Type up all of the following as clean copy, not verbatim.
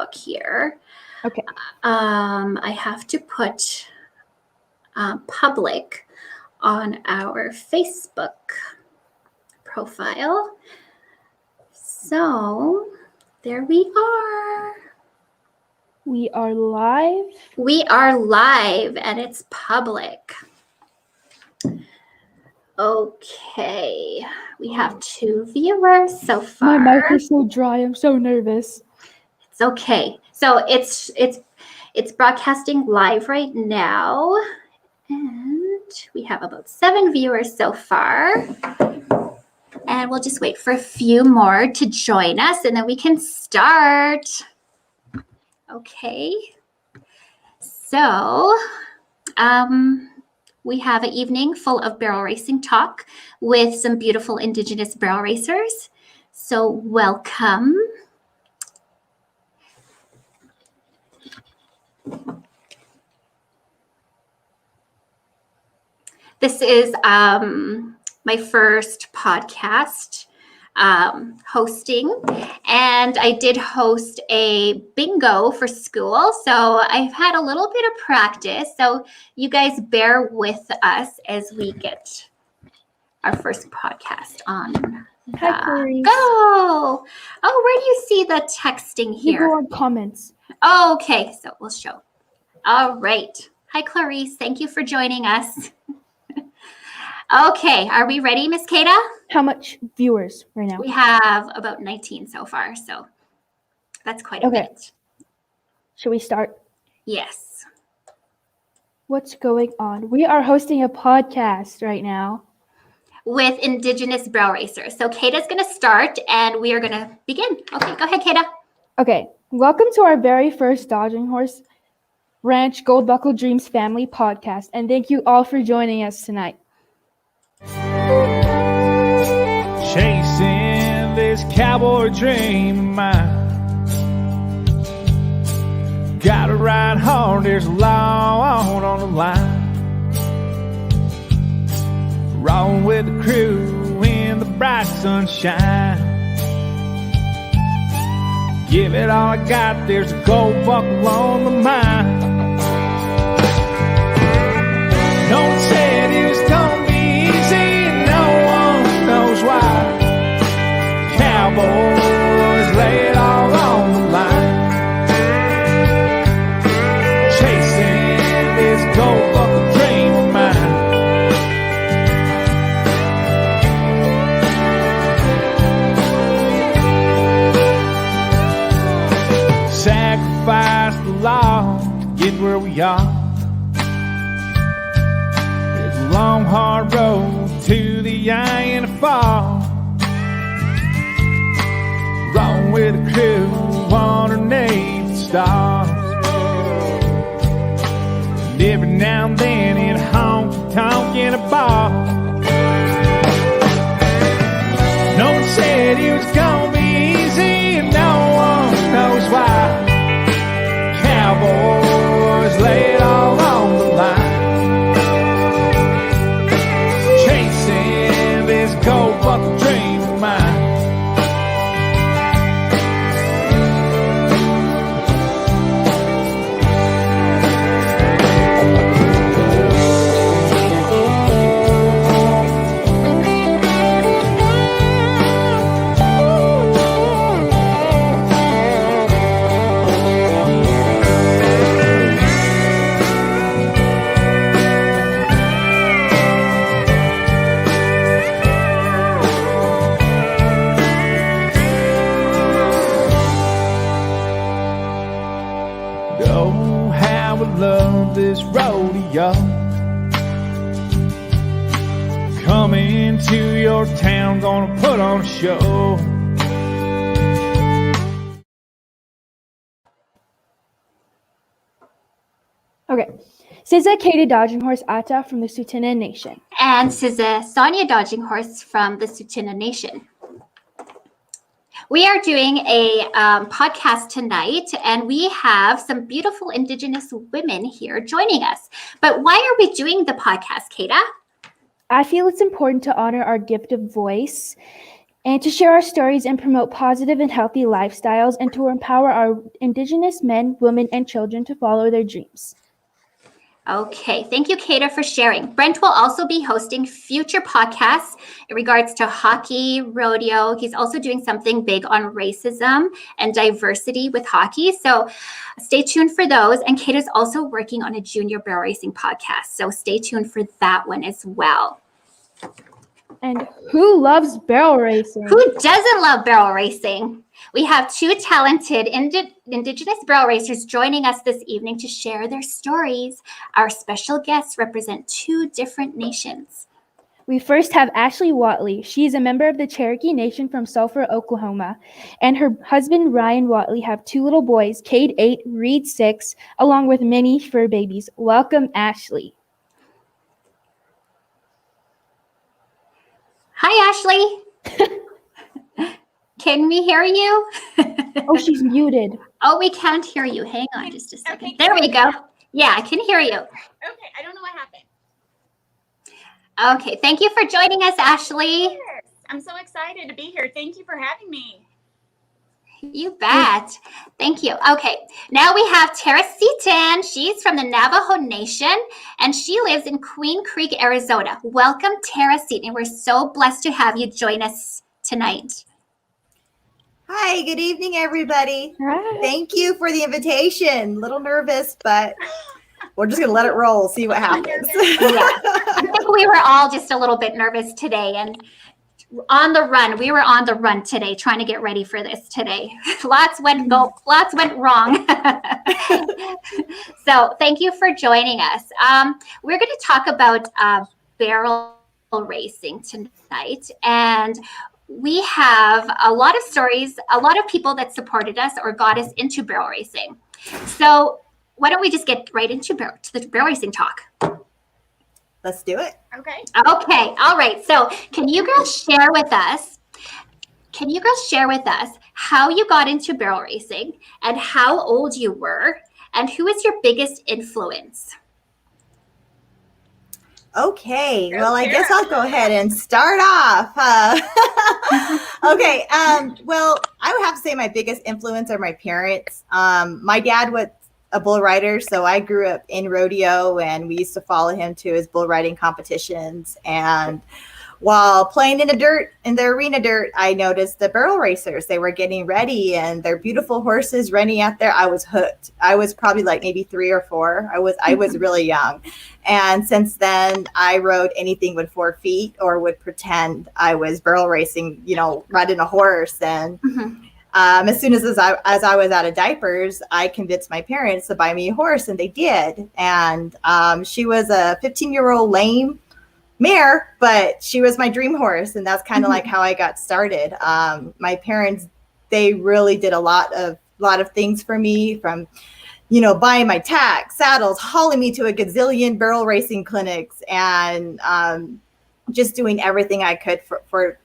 Facebook here. Okay. I have to put public on our Facebook profile. So there we are. We are live. We are live and it's public. Okay, we have 2 viewers so far. My mouth is so dry. I'm so nervous. It's okay. So it's broadcasting live right now, and we have about 7 viewers so far. And we'll just wait for a few more to join us, and then we can start. Okay. So, we have an evening full of barrel racing talk with some beautiful Indigenous barrel racers. So welcome. This is my first podcast hosting, and I did host a bingo for school, so I've had a little bit of practice, so you guys bear with us as we get our first podcast on the go. Oh, where do you see the texting here? You go on comments. Oh, okay, so we'll show. All right. Hi, Clarice. Thank you for joining us. Okay, are we ready, Miss Kata? How much viewers right now? We have about 19 so far, so that's quite a bit. Should we start? Yes. What's going on? We are hosting a podcast right now with Indigenous barrel racers. So Kata's going to start, and we are going to begin. Okay, go ahead, Kata. Okay, welcome to our very first Dodging Horse Ranch Gold Buckle Dreams family podcast, and thank you all for joining us tonight. Chasing this cowboy dream of mine. Gotta ride hard, there's a lot on the line. Rolling with the crew in the bright sunshine. Give it all I got, there's a gold buckle on the mind. No one said it was gonna be easy, no one knows why. Cowboys lay it all on the line. Chasing this gold buckle dream of mine. Sacrifice the law to get where we are. It's a long, hard road to the eye in the fall. Rolling with a crew underneath the stars. And every now and then it honky tonk in a bar. No one said it was gonna be easy, and no one knows why. Cowboys lay it all on the line. Chasing this gold buckle dream of mine. Oh, how I love this rodeo. Coming to your town, gonna put on a show. Okay. Siza Kata Dodging Horse Ata from the Tsuut'ina Nation. And Siza Sonia Dodging Horse from the Tsuut'ina Nation. We are doing a podcast tonight, and we have some beautiful Indigenous women here joining us. But why are we doing the podcast, Kata? I feel it's important to honor our gift of voice and to share our stories and promote positive and healthy lifestyles and to empower our Indigenous men, women, and children to follow their dreams. Okay, thank you, Kata, for sharing. Brent will also be hosting future podcasts in regards to hockey, rodeo. He's also doing something big on racism and diversity with hockey. So stay tuned for those. And Kata's also working on a junior barrel racing podcast. So stay tuned for that one as well. And who loves barrel racing? Who doesn't love barrel racing? We have two talented Indigenous barrel racers joining us this evening to share their stories. Our special guests represent two different nations. We first have Ashley Watley. She is a member of the Cherokee Nation from Sulphur, Oklahoma. And her husband, Ryan Watley, have two little boys, Cade 8, Reed 6, along with many fur babies. Welcome, Ashley. Hi, Ashley. Can we hear you? Oh, she's muted. Oh, we can't hear you. Hang on just a second. Okay, there we go. Yeah, I can hear you. Okay, I don't know what happened. Okay, thank you for joining us, Ashley. Yes, I'm so excited to be here. Thank you for having me. You bet. Thank you. Okay, now we have Tara Seaton. She's from the Navajo Nation, and she lives in Queen Creek, Arizona. Welcome, Tara Seaton. We're so blessed to have you join us tonight. Hi, good evening, everybody. Hi. Thank you for the invitation. A little nervous, but we're just going to let it roll, see what happens. Yeah. I think we were all just a little bit nervous today and on the run. We were on the run today trying to get ready for this today. Lots went wrong. So thank you for joining us. We're going to talk about barrel racing tonight, and we have a lot of stories, a lot of people that supported us or got us into barrel racing. So why don't we just get right into the barrel racing talk? Let's do it. Okay. Okay. All right. So can you girls share with us how you got into barrel racing and how old you were and who is your biggest influence? Okay, well, I guess I'll go ahead and start off. Okay, well, I would have to say my biggest influence are my parents. My dad was a bull rider, so I grew up in rodeo, and we used to follow him to his bull riding competitions. And while playing in the arena dirt, I noticed the barrel racers. They were getting ready, and their beautiful horses running out there. I was hooked. I was probably like maybe 3 or 4. I was really young, and since then I rode anything with 4 feet or would pretend I was barrel racing. Riding a horse. And as soon as I was out of diapers, I convinced my parents to buy me a horse, and they did. And she was a 15-year-old lame mare, but she was my dream horse, and that's kind of like how I got started. My parents, they really did a lot of things for me, from buying my tack, saddles, hauling me to a gazillion barrel racing clinics, and just doing everything I could for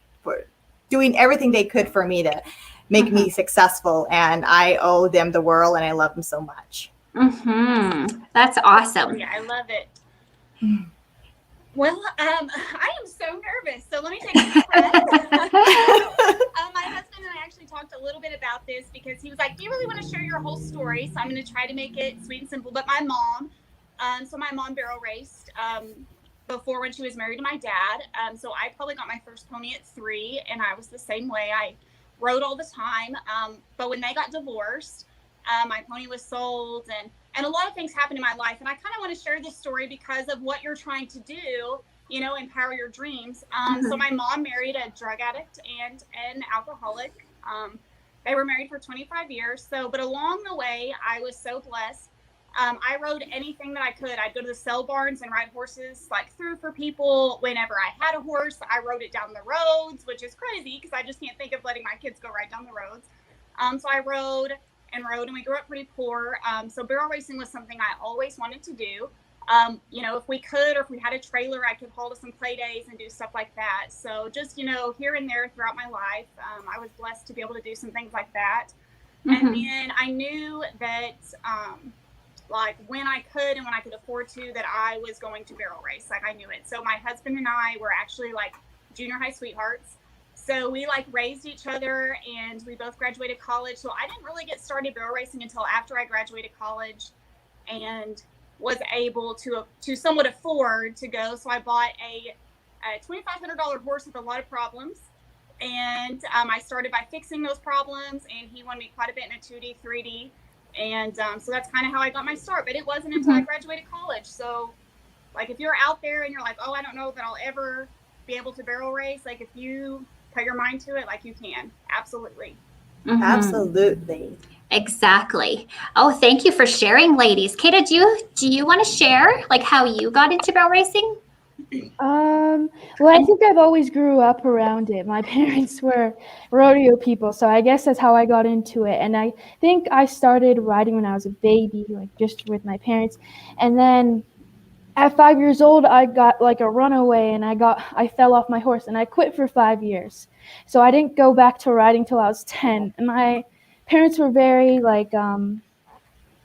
doing everything they could for me to make me successful. And I owe them the world, and I love them so much. That's awesome. Yeah, I love it. Well, I am so nervous. So let me take a deep breath. My husband and I actually talked a little bit about this because he was like, "Do you really want to share your whole story?" So I'm going to try to make it sweet and simple. But my mom barrel raced before, when she was married to my dad. So I probably got my first pony at 3, and I was the same way. I rode all the time. But when they got divorced, my pony was sold, and a lot of things happened in my life. And I kind of want to share this story because of what you're trying to do, empower your dreams. So my mom married a drug addict and an alcoholic. They were married for 25 years. But along the way, I was so blessed. I rode anything that I could. I'd go to the sale barns and ride horses, through for people. Whenever I had a horse, I rode it down the roads, which is crazy because I just can't think of letting my kids go right down the roads. So I rode, and we grew up pretty poor. So barrel racing was something I always wanted to do. If we could, or if we had a trailer, I could haul to some play days and do stuff like that. So just, here and there throughout my life, I was blessed to be able to do some things like that. And then I knew that, when I could and when I could afford to, that I was going to barrel race. I knew it. So my husband and I were actually junior high sweethearts. So we like raised each other, and we both graduated college. So I didn't really get started barrel racing until after I graduated college, and was able to somewhat afford to go. So I bought a $2,500 horse with a lot of problems, and I started by fixing those problems. And he won me quite a bit in a 2D, 3D, and so that's kind of how I got my start. But it wasn't until I graduated college. So, like, if you're out there and you're like, oh, I don't know that I'll ever be able to barrel race, like, if you put your mind to it, like, you can. Absolutely. Mhm. Absolutely. Exactly. Oh, thank you for sharing, ladies. Kata, do you want to share like how you got into barrel racing? Well, I think I've always grew up around it. My parents were rodeo people, so I guess that's how I got into it. And I think I started riding when I was a baby, like just with my parents. And then at 5 years old, I got like a runaway, and I fell off my horse, and I quit for 5 years. So I didn't go back to riding till I was 10. And my parents were very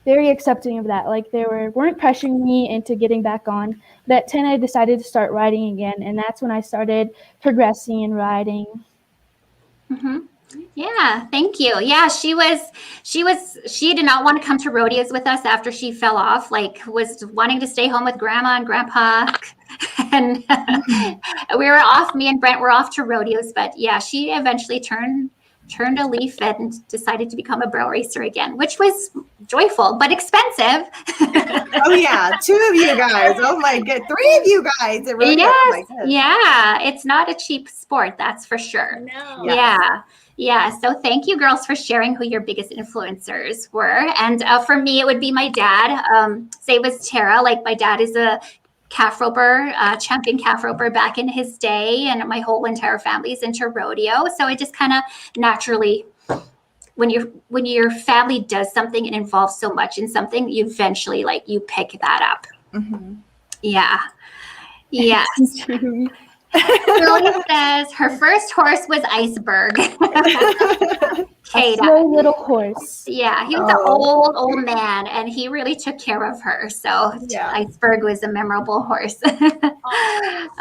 accepting of that. Like they weren't pressuring me into getting back on. But at 10, I decided to start riding again, and that's when I started progressing in riding. Mm-hmm. Yeah, thank you. Yeah, she did not want to come to rodeos with us after she fell off, like was wanting to stay home with grandma and grandpa. And we were off, me and Brent were off to rodeos, but yeah, she eventually turned a leaf and decided to become a barrel racer again, which was joyful, but expensive. Oh yeah, 2 of you guys. Oh my god, 3 of you guys. At rodeo. Yes, Oh my God. yeah, it's not a cheap sport, that's for sure. No. Yeah. Yeah. So thank you, girls, for sharing who your biggest influencers were. And for me, it would be my dad. Say it was Tara. Like my dad is a calf roper, champion calf roper back in his day, and my whole entire family's into rodeo. So it just kind of naturally, when your family does something and involves so much in something, you eventually like you pick that up. Mm-hmm. Yeah. Yes. Julie says her first horse was Iceberg. A Kata. slow little horse. Yeah, he was an old man, and he really took care of her. So Yeah. Iceberg was a memorable horse.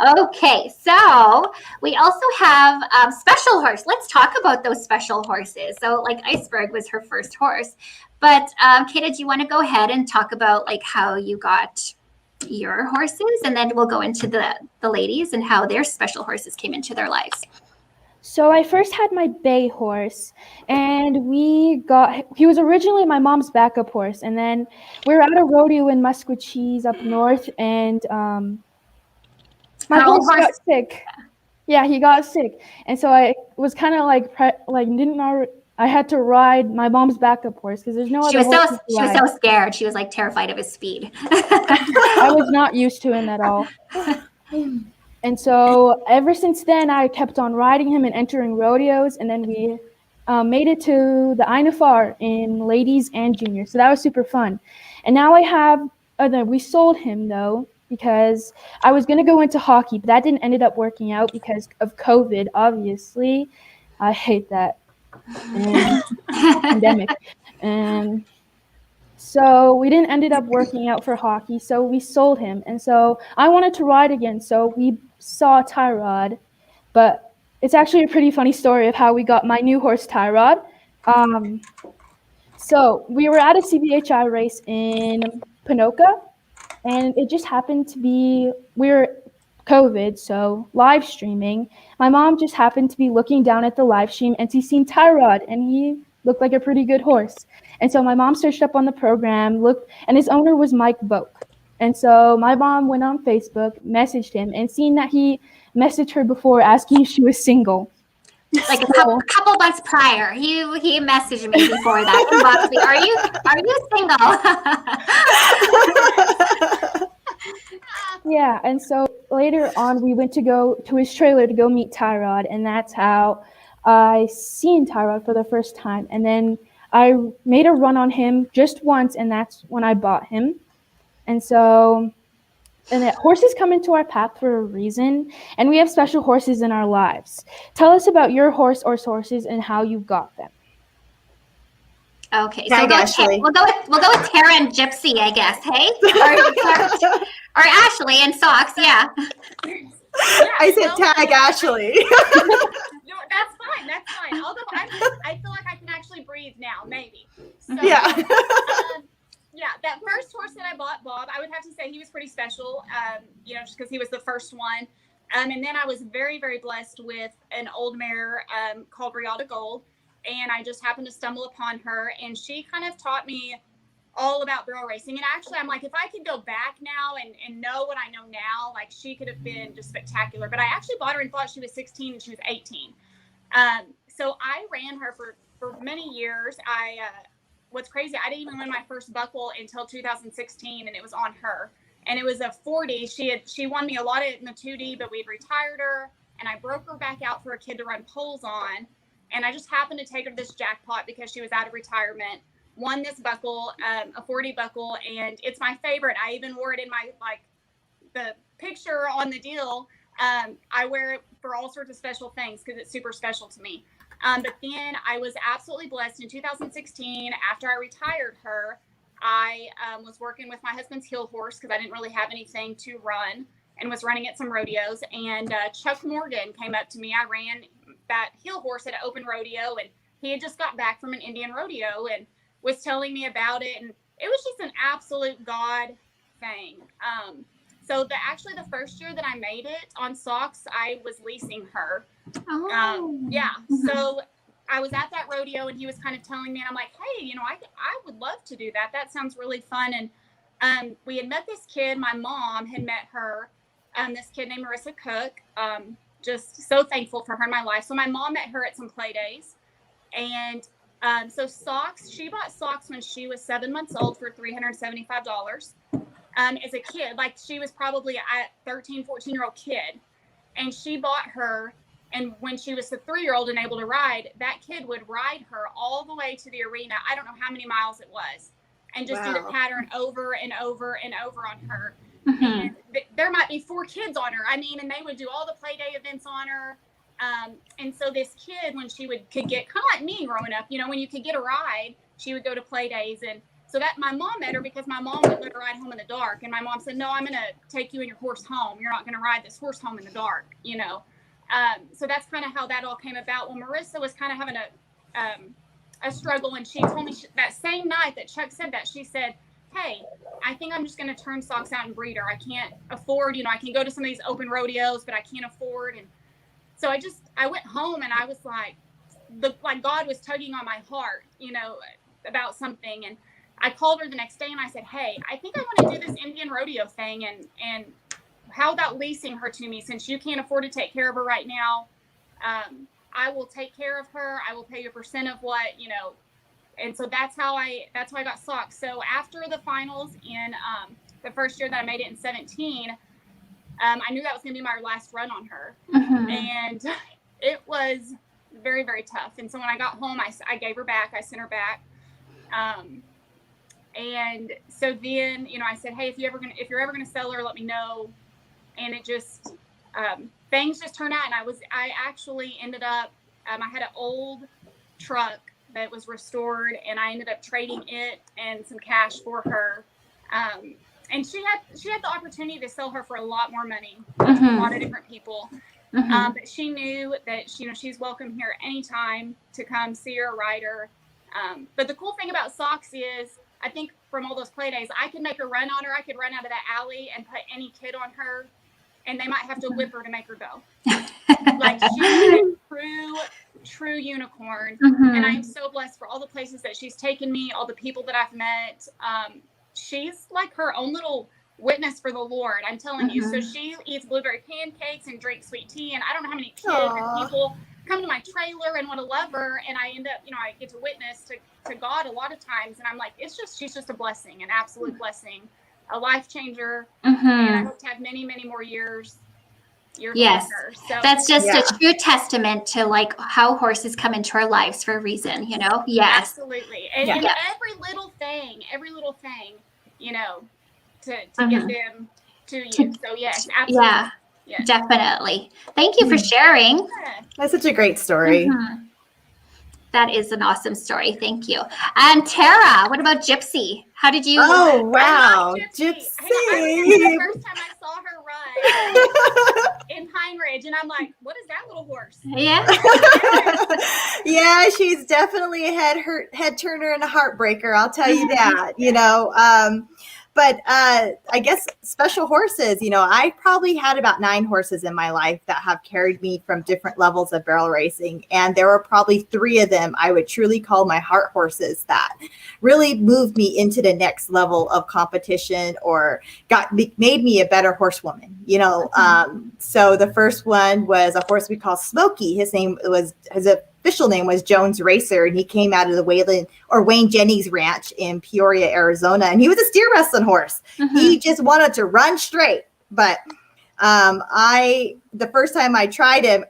Okay, so we also have special horse. Let's talk about those special horses. So like Iceberg was her first horse, but Kata, do you want to go ahead and talk about like how you got your horses, and then we'll go into the ladies and how their special horses came into their lives. So I first had my bay horse, and he was originally my mom's backup horse, and then we were at a rodeo in Musquecheese up north, and my horse got sick. Yeah, he got sick, and so I was kind of like didn't know. I had to ride my mom's backup horse because there's no other horse. She was so scared. She was like terrified of his speed. I was not used to him at all. And so ever since then, I kept on riding him and entering rodeos. And then we made it to the Ainafar in ladies and juniors. So that was super fun. And now we sold him though, because I was going to go into hockey, but that didn't ended up working out because of COVID, obviously. I hate that. Pandemic. And so we didn't ended up working out for hockey, so we sold him. And so I wanted to ride again, so we saw Tyrod. But it's actually a pretty funny story of how we got my new horse, Tyrod. So we were at a CBHI race in Panoka, and it just happened to be, we were COVID, so live streaming. My mom just happened to be looking down at the live stream, and she seen Tyrod, and he looked like a pretty good horse. And so my mom searched up on the program, looked, and his owner was Mike Boak. And so my mom went on Facebook, messaged him, and seen that he messaged her before asking if she was single. Like a couple months prior, he messaged me before that. Inboxed me, are you single? Yeah, and so later on, we went to go to his trailer to go meet Tyrod, and that's how I seen Tyrod for the first time. And then I made a run on him just once, and that's when I bought him. And so, horses come into our path for a reason, and we have special horses in our lives. Tell us about your horse or horses and how you got them. Okay, so we'll go with Tara and Gypsy, I guess. Hey, or Ashley and Socks, yeah. I said tag Ashley. No, that's fine. That's fine. Although I feel like I can actually breathe now, maybe. So, Yeah. yeah, that first horse that I bought, Bob, I would have to say he was pretty special, just because he was the first one. And then I was very, very blessed with an old mare called Riata Gold. And I just happened to stumble upon her. And she kind of taught me all about barrel racing. And actually, I'm like, if I could go back now and know what I know now, like she could have been just spectacular. But I actually bought her and thought she was 16 and she was 18. So I ran her for many years. What's crazy, I didn't even win my first buckle until 2016, and it was on her. And it was a 40. She won me a lot in the 2D, but we had retired her, and I broke her back out for a kid to run poles on. And I just happened to take her to this jackpot because she was out of retirement. Won this buckle, a 40 buckle, and it's my favorite. I even wore it in my, the picture on the deal. I wear it for all sorts of special things because it's super special to me. But then I was absolutely blessed in 2016. After I retired her, I was working with my husband's heel horse because I didn't really have anything to run and was running at some rodeos. And Chuck Morgan came up to me. I ran that heel horse at an open rodeo, and he had just got back from an Indian rodeo and was telling me about it. And it was just an absolute God thing. So actually the first year that I made it on Socks, I was leasing her. Oh. Yeah. So I was at that rodeo and he was kind of telling me, and I'm like, hey, I would love to do that. That sounds really fun. And we had met this kid. My mom had met her, this kid named Marissa Cook. Just so thankful for her in my life. So my mom met her at some play days. And so Socks, she bought Socks when she was 7 months old for $375. As a kid, like she was probably a 13, 14-year-old kid. And she bought her, and when she was a 3-year-old and able to ride, that kid would ride her all the way to the arena. I don't know how many miles it was, and just do the pattern over and over and over on her. Mm-hmm. And there might be 4 kids on her. I mean, and they would do all the play day events on her. And so this kid, when she could get, kind of like me growing up, when you could get a ride, she would go to play days. And so that my mom met her because my mom would let her ride home in the dark. And my mom said, no, I'm going to take you and your horse home. You're not going to ride this horse home in the dark, So that's kind of how that all came about. Well, Marissa was kind of having a struggle. And she told me that same night that Chuck said that, she said, hey, I think I'm just going to turn Socks out and breed her. I can't afford, I can go to some of these open rodeos, but I can't afford. And so I went home and I was like God was tugging on my heart, about something. And I called her the next day and I said, hey, I think I want to do this Indian rodeo thing. And how about leasing her to me, since you can't afford to take care of her right now? I will take care of her. I will pay you a percent of what, And so that's how I got Socks. So after the finals in the first year that I made it in 17, I knew that was going to be my last run on her. Mm-hmm. And it was very, very tough. And so when I got home, I gave her back. I sent her back. And so then, I said, hey, if you're ever going to sell her, let me know. And it just, things just turned out. And I actually ended up, I had an old truck that was restored, and I ended up trading it and some cash for her. And she had the opportunity to sell her for a lot more money, Mm-hmm. a lot of different people. Mm-hmm. But she knew that she's welcome here anytime to come see her rider. But the cool thing about Socks is, I think from all those play days, I could make her run on her. I could run out of that alley and put any kid on her, and they might have to whip her to make her go. Like, she's a true unicorn. Mm-hmm. And I'm so blessed for all the places that she's taken me, all the people that I've met. She's like her own little witness for the Lord, I'm telling you. So she eats blueberry pancakes and drinks sweet tea, and I don't know how many kids and people come to my trailer and want to love her, and I end up, I get to witness to God a lot of times, and I'm like, she's just a blessing, an absolute blessing, a life changer. Mm-hmm. And I hope to have many, many more years Yes, with her. So that's just a true testament to like how horses come into our lives for a reason, Yes. Absolutely. And every little thing, to get them to you. So yes, absolutely. Yeah, Yes. definitely. Thank you for sharing. Yeah. That's such a great story. Mhm. That is an awesome story. Thank you. And Tara, what about Gypsy? How did you? Oh, wow. I love Gypsy. I remember the first time I saw her run. in Pine Ridge, and I'm like, what is that little horse? Yeah. Yeah, she's definitely a head turner and a heartbreaker. I'll tell you that. But I guess special horses. I probably had about 9 horses in my life that have carried me from different levels of barrel racing, and there were probably 3 of them I would truly call my heart horses that really moved me into the next level of competition or made me a better horsewoman. So the first one was a horse we call Smokey. His official name was Jones Racer, and he came out of the Wayne Jennings Ranch in Peoria, Arizona, and he was a steer wrestling horse. He just wanted to run straight, but the first time I tried him,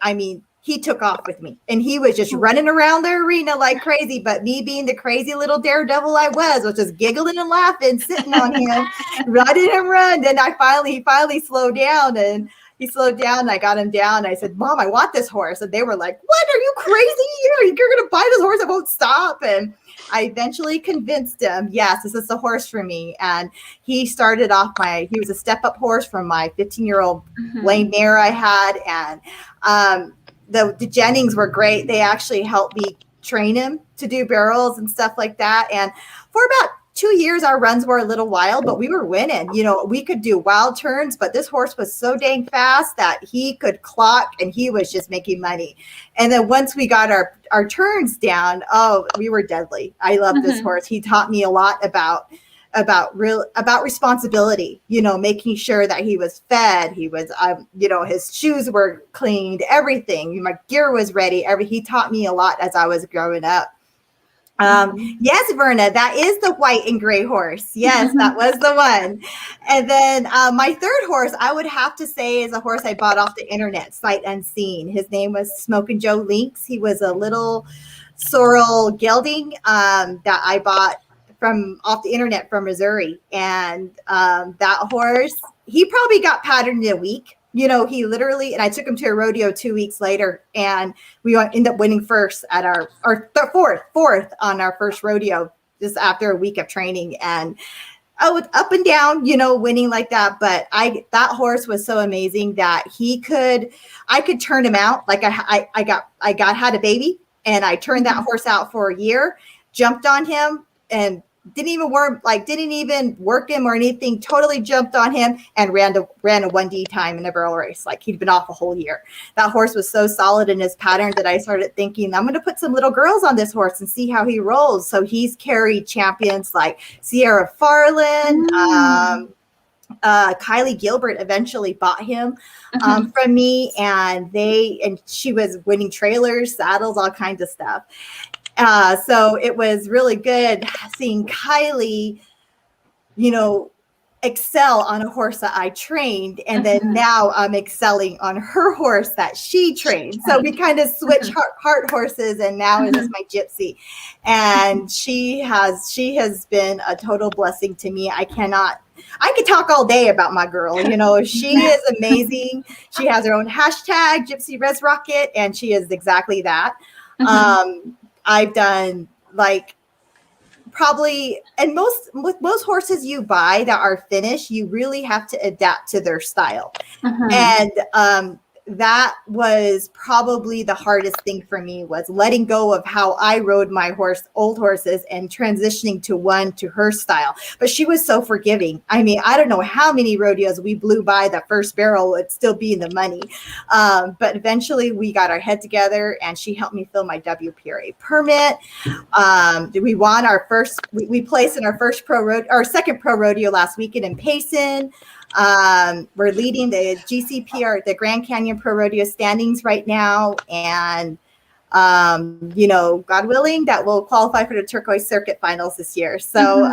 he took off with me, and he was just running around the arena like crazy. But me being the crazy little daredevil I was just giggling and laughing, sitting on him, running and run. Then he finally slowed down, and he slowed down, and I got him down. And I said, "Mom, I want this horse." And they were like, "What? Are you crazy? You're going to buy this horse? I won't stop." And I eventually convinced him, yes, this is the horse for me. And he started off he was a step-up horse from my 15-year-old lame mare I had. And the Jennings were great. They actually helped me train him to do barrels and stuff like that. And for about 2 years, our runs were a little wild, but we were winning. We could do wild turns, but this horse was so dang fast that he could clock, and he was just making money. And then once we got our turns down, we were deadly. I love this horse. He taught me a lot about responsibility, making sure that he was fed. He was, his shoes were cleaned, everything. My gear was ready. He taught me a lot as I was growing up. Yes, Verna, that is the white and gray horse. Yes, that was the one. And then my third horse, I would have to say, is a horse I bought off the internet, sight unseen. His name was Smokin' Joe Lynx. He was a little sorrel gelding that I bought from off the internet from Missouri. And that horse, he probably got patterned in a week. He literally, and I took him to a rodeo 2 weeks later, and we ended up winning first at our fourth on our first rodeo just after a week of training. And up and down, winning like that. But that horse was so amazing that I could turn him out. Like I had a baby, and I turned that horse out for a year, jumped on him, and didn't even work him or anything. Totally jumped on him and ran a 1D time in a barrel race. Like he'd been off a whole year. That horse was so solid in his pattern that I started thinking, I'm going to put some little girls on this horse and see how he rolls. So he's carried champions like Sierra Farland. Kylie Gilbert eventually bought him from me, and she was winning trailers, saddles, all kinds of stuff. So it was really good seeing Kylie, excel on a horse that I trained. And then now I'm excelling on her horse that she trained. So we kind of switch heart horses, and now it is my Gypsy. And she has been a total blessing to me. I could talk all day about my girl. She is amazing. She has her own hashtag, Gypsy Res Rocket, and she is exactly that. I've done probably, and with most horses you buy that are finished, you really have to adapt to their style. And that was probably the hardest thing for me, was letting go of how I rode my old horses and transitioning to her style. But she was so forgiving. I don't know how many rodeos we blew by the first barrel would still be in the money. But eventually we got our head together, and she helped me fill my WPRA permit. We won we placed in our second pro rodeo last weekend in Payson. We're leading the GCPR, the Grand Canyon Pro Rodeo standings right now. And, God willing, that we'll qualify for the Turquoise Circuit finals this year. So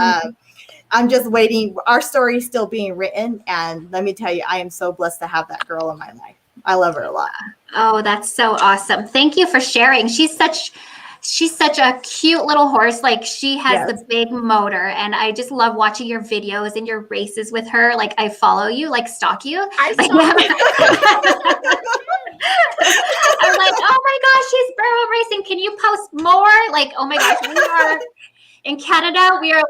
I'm just waiting. Our story is still being written. And let me tell you, I am so blessed to have that girl in my life. I love her a lot. Oh, that's so awesome. Thank you for sharing. She's such a cute little horse. Like, she has the big motor, and I just love watching your videos and your races with her. Like, I follow you, stalk you. I'm like, oh my gosh, she's barrel racing. Can you post more? Like, oh my gosh, we are in Canada. We are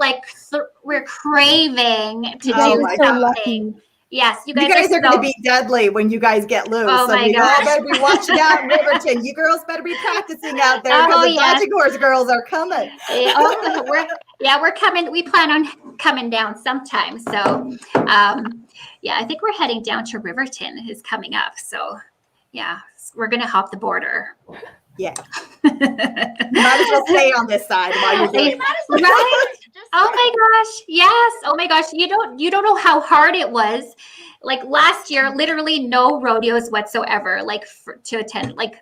we're craving to do something. Yes, you You guys guys are going to so- be deadly when you guys get loose. Oh, So my you all gosh. better be watching out in Riverton. You girls better be practicing out there because Oh, the yes. Dodging Horse girls are coming. We're coming. We plan on coming down sometime. So, I think we're heading down to Riverton is coming up. So, yeah, we're gonna hop the border. Yeah. You might as well stay on this side while you're doing it. Right? Oh my gosh. Yes. Oh my gosh. You don't know how hard it was. Like last year, literally no rodeos whatsoever, like to attend. Like,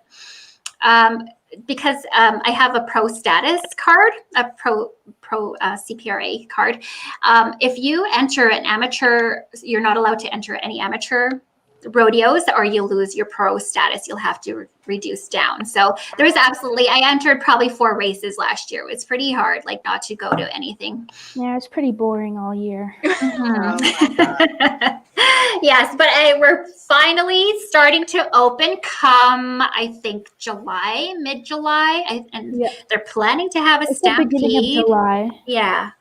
because I have a pro status card, a pro CPRA card. If you enter an amateur, you're not allowed to enter any amateur rodeos or you lose your pro status. You'll have to reduce down. So there was I entered probably 4 races last year. It's pretty hard, like not to go to anything. Yeah, it's pretty boring all year. Oh my God. Yes, but we're finally starting to open come, I think, July, mid-July. And Yeah. they're planning to have a It's the beginning of stampede. July. Yeah.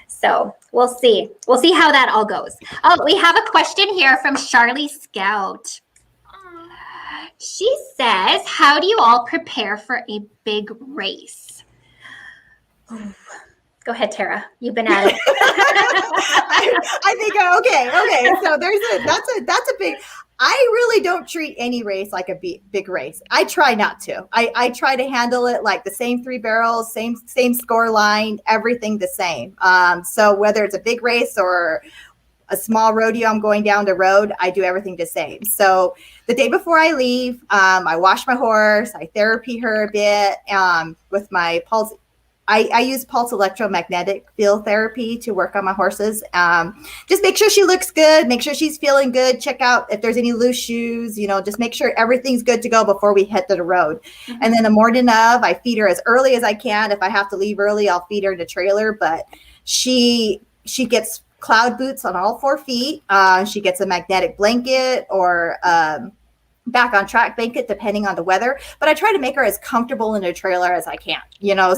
So we'll see. We'll see how that all goes. Oh, we have a question here from Charlie Scout. She says, how do you all prepare for a big race? Go ahead, Tara. You've been at it. I think okay. So that's a big. I really don't treat any race like a big race. I try not to. I try to handle it like the same 3 barrels, same score line, everything the same. So whether it's a big race or a small rodeo, I'm going down the road, I do everything the same. So the day before I leave, I wash my horse, I therapy her a bit with my pulse. I use pulse electromagnetic field therapy to work on my horses. Just make sure she looks good, make sure she's feeling good, check out if there's any loose shoes, just make sure everything's good to go before we head to the road. Mm-hmm. And then the morning of, I feed her as early as I can. If I have to leave early, I'll feed her in the trailer, but she gets cloud boots on all 4 feet. She gets a magnetic blanket or back on track blanket depending on the weather, but I try to make her as comfortable in the trailer as I can,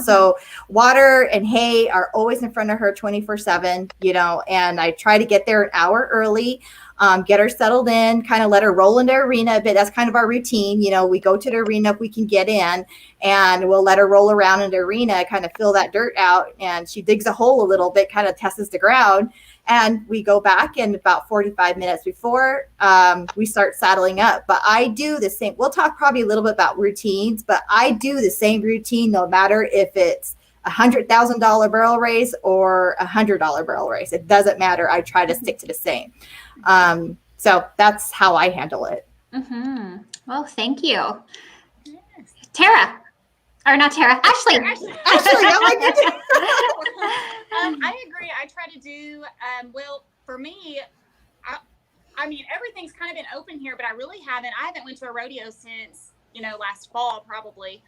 so water and hay are always in front of her 24/7, and I try to get there an hour early, get her settled in, kind of let her roll in the arena a bit. That's kind of our routine. We go to the arena if we can get in, and we'll let her roll around in the arena, kind of fill that dirt out, and she digs a hole a little bit, kind of tests the ground. And we go back and about 45 minutes before we start saddling up. But I do the same. We'll talk probably a little bit about routines, but I do the same routine no matter if it's $100,000 barrel race or $100 barrel race. It doesn't matter. I try to stick to the same. So that's how I handle it. Mm-hmm. Well, thank you. Yes. Tara. Or not Tara. Ashley. I agree. I try to do, well, for me, I mean, everything's kind of been open here, but I haven't went to a rodeo since, last fall probably.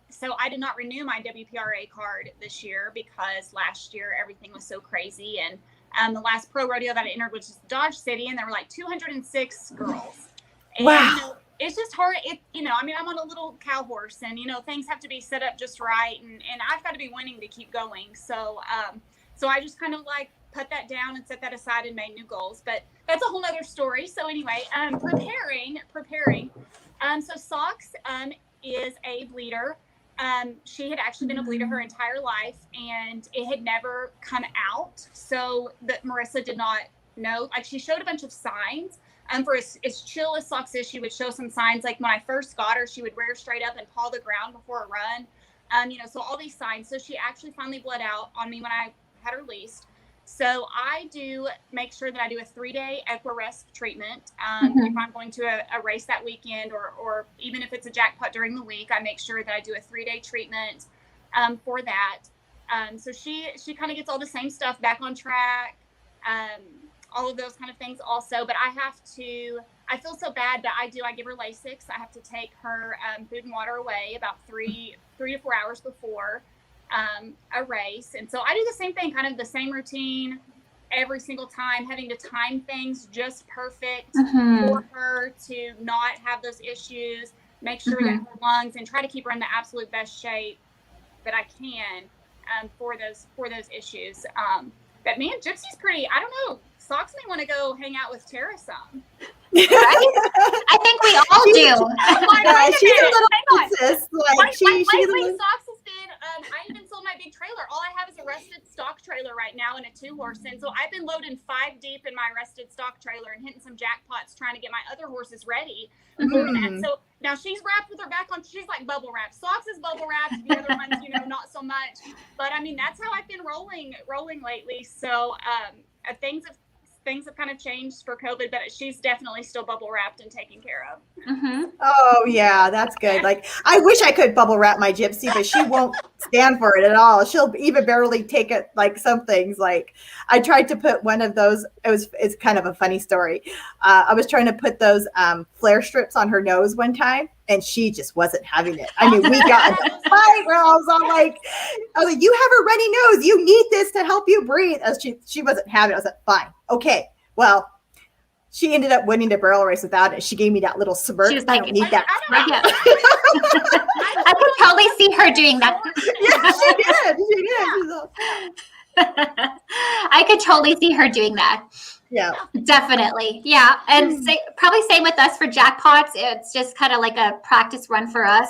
So I did not renew my WPRA card this year because last year everything was so crazy. And the last pro rodeo that I entered was just Dodge City, and there were like 206 girls. And, wow. It's just hard. I'm on a little cow horse, and things have to be set up just right, and I've got to be winning to keep going. So I just kind of like put that down and set that aside and made new goals. But that's a whole nother story. So anyway, preparing. So Socks is a bleeder. She had actually been a bleeder her entire life, and it had never come out. So that Marissa did not know. Like, she showed a bunch of signs. For as chill as Socks is, she would show some signs. Like when I first got her, she would rear straight up and paw the ground before a run. So all these signs. So she actually finally bled out on me when I had her leased. So I do make sure that I do a 3-day Equirest treatment. If I'm going to a race that weekend, or even if it's a jackpot during the week, I make sure that I do a 3-day treatment for that. So she kind of gets all the same stuff back on track. All of those kind of things also, but I feel so bad, but I give her Lasix. I have to take her food and water away about 3 to 4 hours before a race. And so I do the same thing, kind of the same routine every single time, having to time things just perfect for her to not have those issues, make sure that her lungs, and try to keep her in the absolute best shape that I can for those issues. But man, Gypsy's pretty, I don't know, Socks may want to go hang out with Tara some. Right? I think we all do. Yeah, she's a little princess. Like she's lately, Socks has been. I even sold my big trailer. All I have is a rested stock trailer right now and a 2-horse. And so I've been loading 5 deep in my rested stock trailer and hitting some jackpots trying to get my other horses ready. So now she's wrapped with her back on. She's like bubble wrap. Socks is bubble wrapped. The other ones, not so much. But I mean, that's how I've been rolling lately. So things have kind of changed for COVID, but she's definitely still bubble wrapped and taken care of. Oh yeah, that's good. Like I wish I could bubble wrap my Gypsy, but she won't stand for it at all. She'll even barely take it. Like some things, like I tried to put one of those. It's kind of a funny story. I was trying to put those flare strips on her nose one time, and she just wasn't having it. I mean, we got in a fight where I was like, you have a runny nose. You need this to help you breathe. As she wasn't having it. I was like, fine, okay. Well, she ended up winning the barrel race without it. She gave me that little smirk. She was like, I don't need that. I could totally see her doing that. Yeah, she did. I could totally see her doing that. Yeah. Definitely. Yeah. And probably same with us for jackpots. It's just kind of like a practice run for us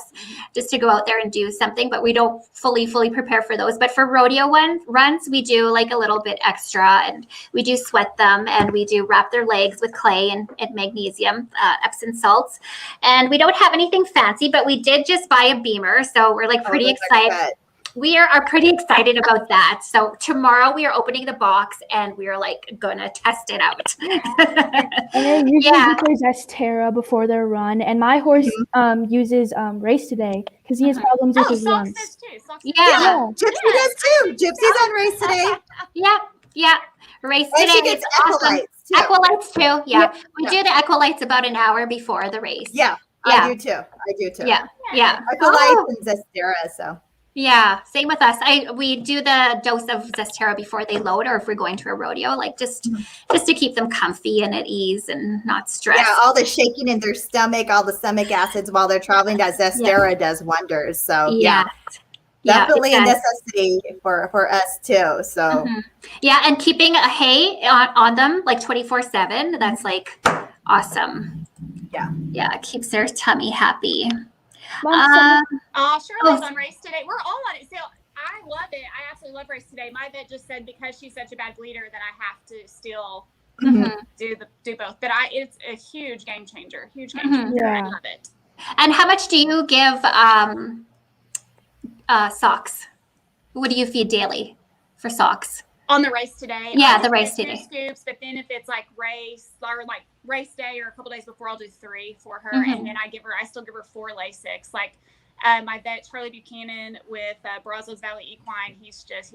just to go out there and do something, but we don't fully prepare for those. But for rodeo runs, we do like a little bit extra, and we do sweat them, and we do wrap their legs with clay and magnesium, Epsom salts. And we don't have anything fancy, but we did just buy a beamer. So we're like pretty excited. We are pretty excited about that. So tomorrow we are opening the box and we are like gonna test it out. And they usually Zest Terra before their run. And my horse uses Race Today because he has problems with his runs. Does too. Yeah. Gypsy does too. Gypsy's on Race Today. Yeah. Race And Today she gets is awesome. Equalites too. Equalites too. Yeah. We do the Equalites about an hour before the race. Yeah. I do too. Yeah. Equalites and Zestera, so. Yeah, same with us. We do the dose of Zestera before they load, or if we're going to a rodeo, like just to keep them comfy and at ease and not stressed. Yeah, all the shaking in their stomach, all the stomach acids while they're traveling, that Zestera does wonders. So definitely a necessity for us too. So yeah, and keeping a hay on them like 24/7. That's like awesome. Yeah, it keeps their tummy happy. Shirley's on Race Today. We're all on it. So I love it. I absolutely love Race Today. My vet just said because she's such a bad bleeder that I have to still do both. But it's a huge game changer. I love it. And how much do you give Socks? What do you feed daily for Socks? On the Race Today. Yeah, the Race Today. 2 scoops, but then if it's like race day or a couple days before, I'll do 3 for her, and then I still give her 4 Lasix. Like my vet Charlie Buchanan with Brazos Valley Equine, he said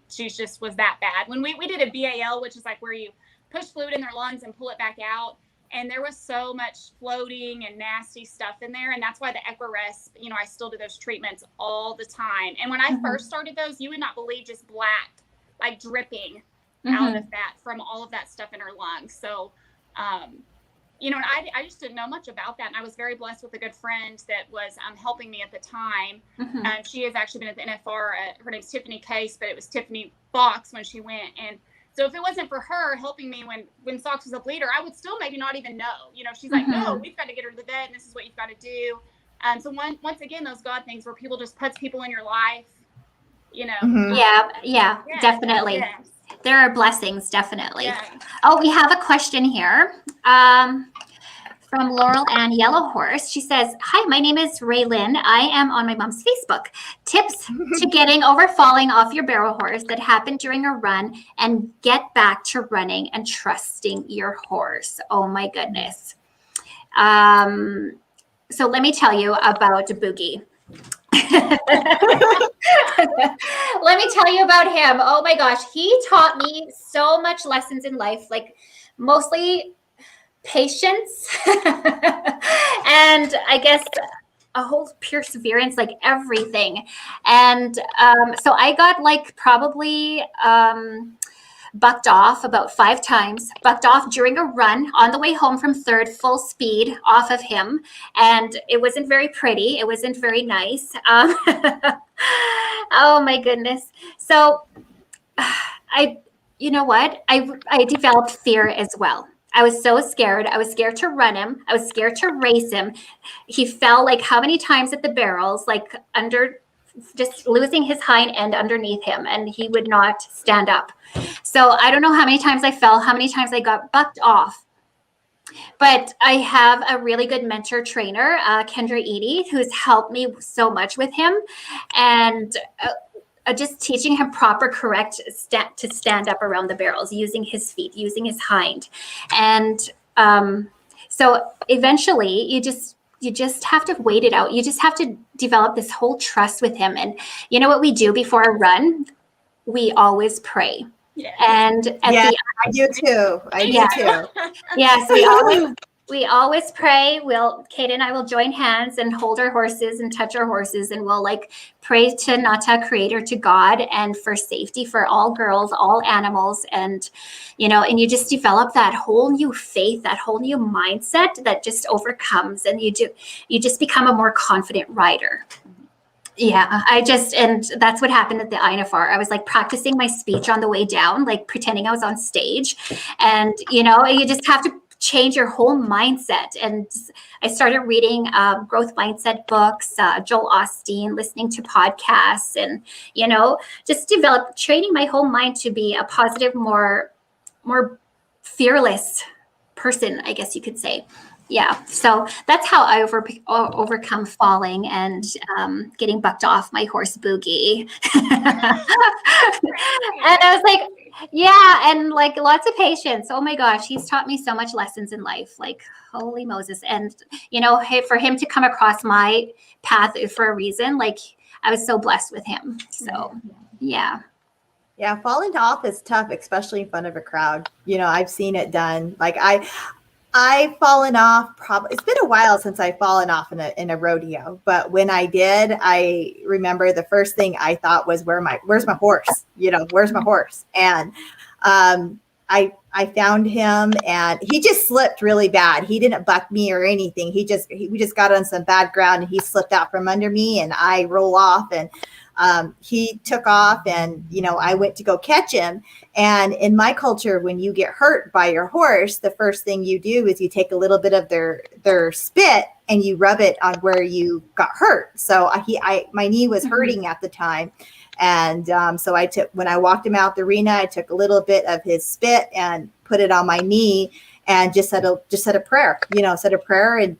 she just was that bad. When we did a BAL, which is like where you push fluid in their lungs and pull it back out, and there was so much floating and nasty stuff in there, and that's why the EquiResp, I still do those treatments all the time. And when I first started those, you would not believe, just black, like dripping out of that from all of that stuff in her lungs. So, and I just didn't know much about that. And I was very blessed with a good friend that was helping me at the time. She has actually been at the NFR. Her name's Tiffany Case, but it was Tiffany Fox when she went. And so if it wasn't for her helping me when Socks was a bleeder, I would still maybe not even know. She's like, no, we've got to get her to the vet, and this is what you've got to do. So once again, those God things where people just puts people in your life, Yeah, definitely. Yes. There are blessings, definitely. Yeah. Oh, we have a question here from Laurel Ann Yellow Horse. She says, hi, my name is Raylyn. I am on my mom's Facebook. Tips to getting over falling off your barrel horse that happened during a run and get back to running and trusting your horse. Oh my goodness. So let me tell you about Boogie. Let me tell you about him. Oh my gosh, he taught me so much lessons in life, like mostly patience and I guess a whole perseverance, like everything. And so I got like probably bucked off about 5 times, bucked off during a run on the way home from third, full speed off of him. And it wasn't very pretty. It wasn't very nice. Oh my goodness. So you know what? I developed fear as well. I was so scared. I was scared to run him. I was scared to race him. He fell like how many times at the barrels, like under, just losing his hind end underneath him, and he would not stand up. So I don't know how many times I fell, how many times I got bucked off. But I have a really good mentor trainer, Kendra Eady, who's helped me so much with him. And just teaching him proper, correct to stand up around the barrels, using his feet, using his hind. And so eventually you just have to wait it out. You just have to develop this whole trust with him. And you know what we do before a run? We always pray. Yes. And at the I do too. I do too. yes, we always pray. Kate and I will join hands and hold our horses and touch our horses, and we'll like pray to Nata, Creator, to God, and for safety for all girls, all animals, and and you just develop that whole new faith, that whole new mindset that just overcomes, and you just become a more confident rider. Yeah, and that's what happened at the INFR. I was like practicing my speech on the way down, like pretending I was on stage. And, you just have to change your whole mindset. And I started reading growth mindset books, Joel Osteen, listening to podcasts, and, just training my whole mind to be a positive, more fearless person, I guess you could say. Yeah, so that's how I overcome falling and getting bucked off my horse Boogie. And I was like, yeah, and like lots of patience. Oh my gosh, he's taught me so much lessons in life, like holy Moses. And for him to come across my path for a reason, like I was so blessed with him. So yeah. Yeah, falling off is tough, especially in front of a crowd. I've seen it done. Like I've fallen off. It's been a while since I've fallen off in a rodeo, but when I did, I remember the first thing I thought was, where's my horse? Where's my horse? And I found him, and he just slipped really bad. He didn't buck me or anything. We just got on some bad ground, and he slipped out from under me, and I roll off, and he took off, and I went to go catch him. And in my culture, when you get hurt by your horse, the first thing you do is you take a little bit of their spit and you rub it on where you got hurt. So my knee was hurting at the time. And so when I walked him out the arena, I took a little bit of his spit and put it on my knee, and just said a prayer, and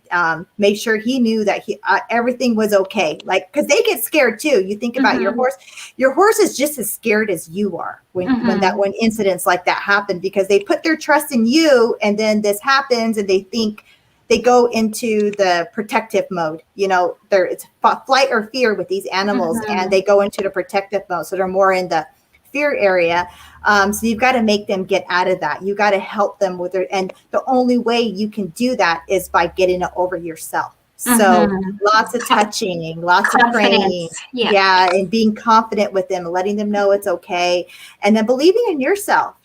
made sure he knew that everything was okay. Like, because they get scared too. You think about your horse is just as scared as you are when incidents like that happen, because they put their trust in you, and then this happens, and they think they go into the protective mode. It's flight or fear with these animals, and they go into the protective mode. So they're more in the fear area. So you've got to make them get out of that. You got to help them with and the only way you can do that is by getting it over yourself. So lots of touching, lots of praying, and being confident with them, letting them know it's okay, and then believing in yourself.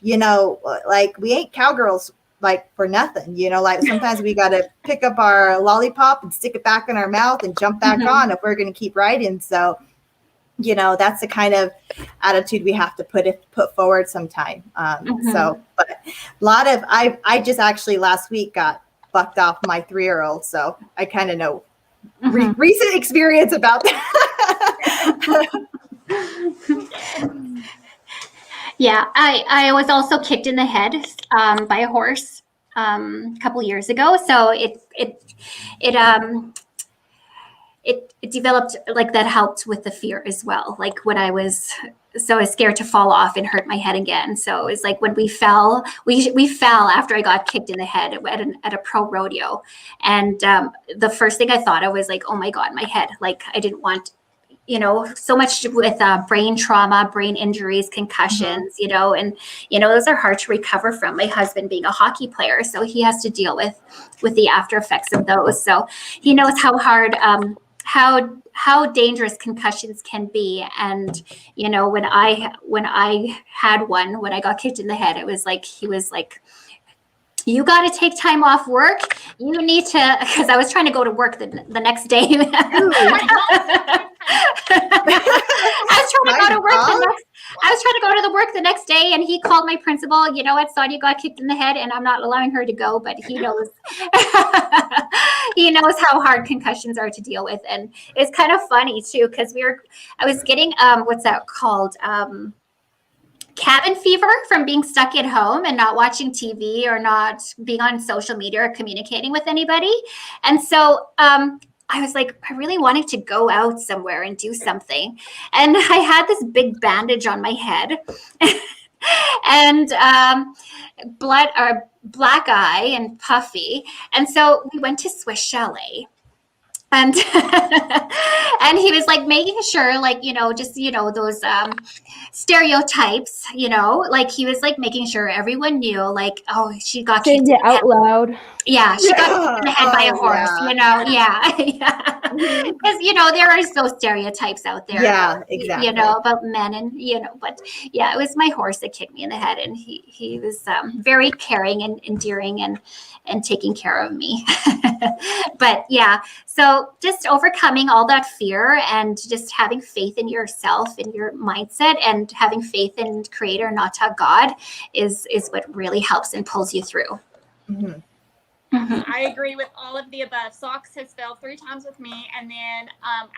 Like, we ain't cowgirls like for nothing. Like sometimes we got to pick up our lollipop and stick it back in our mouth and jump back on if we're going to keep riding. So that's the kind of attitude we have to put forward sometime. So, but a lot of, I just actually last week got bucked off my 3-year-old. So I kind of know recent experience about that. Yeah, I was also kicked in the head by a horse a couple years ago. So it developed, like, that helped with the fear as well. Like when I was scared to fall off and hurt my head again. So it's like when we fell after I got kicked in the head at a pro rodeo. And the first thing I thought of was like, oh my God, my head. Like I didn't want, so much with brain trauma, brain injuries, concussions, and, those are hard to recover from. My husband being a hockey player, so he has to deal with the after effects of those. So he knows how hard, how dangerous concussions can be. And, when I had one, when I got kicked in the head, it was like, he was like, you got to take time off work. You need to, because I was trying to go to work the next day. I was trying to go to work the work the next day, and he called my principal. You know what, Sonia got kicked in the head, and I'm not allowing her to go. But he knows, he knows how hard concussions are to deal with, and it's kind of funny too because I was getting what's that called? Cabin fever from being stuck at home and not watching TV or not being on social media or communicating with anybody. And so I was like, I really wanted to go out somewhere and do something. And I had this big bandage on my head and black eye and puffy. And so we went to Swiss Chalet. And and he was like making sure, like, just, those stereotypes, like he was like making sure everyone knew, like, oh, she got Saying kicked it out loud. Yeah, she got kicked in the head by a horse, yeah. Because, there are those stereotypes out there. Yeah, exactly. About men and, but yeah, it was my horse that kicked me in the head, and he was very caring and endearing and taking care of me. But yeah, so just overcoming all that fear and just having faith in yourself, in your mindset, and having faith in Creator, not God, is what really helps and pulls you through. Mm-hmm. Mm-hmm. I agree with all of the above. Socks has failed 3 times with me, and then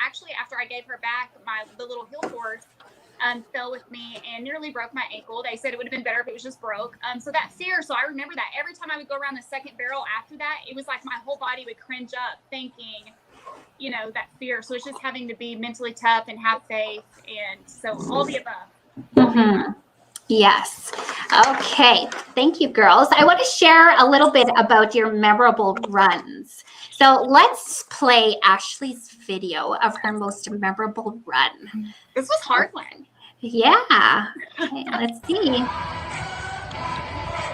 actually after I gave her back, the little hill horse fell with me and nearly broke my ankle. They said it would have been better if it was just broke. So that fear, so I remember that every time I would go around the second barrel after that, it was like my whole body would cringe up thinking, that fear. So it's just having to be mentally tough and have faith, and so all the above. Mm-hmm. Yes. Okay. Thank you, girls. I want to share a little bit about your memorable runs. So let's play Ashley's video of her most memorable run. This was hard one. Yeah. Okay, let's see.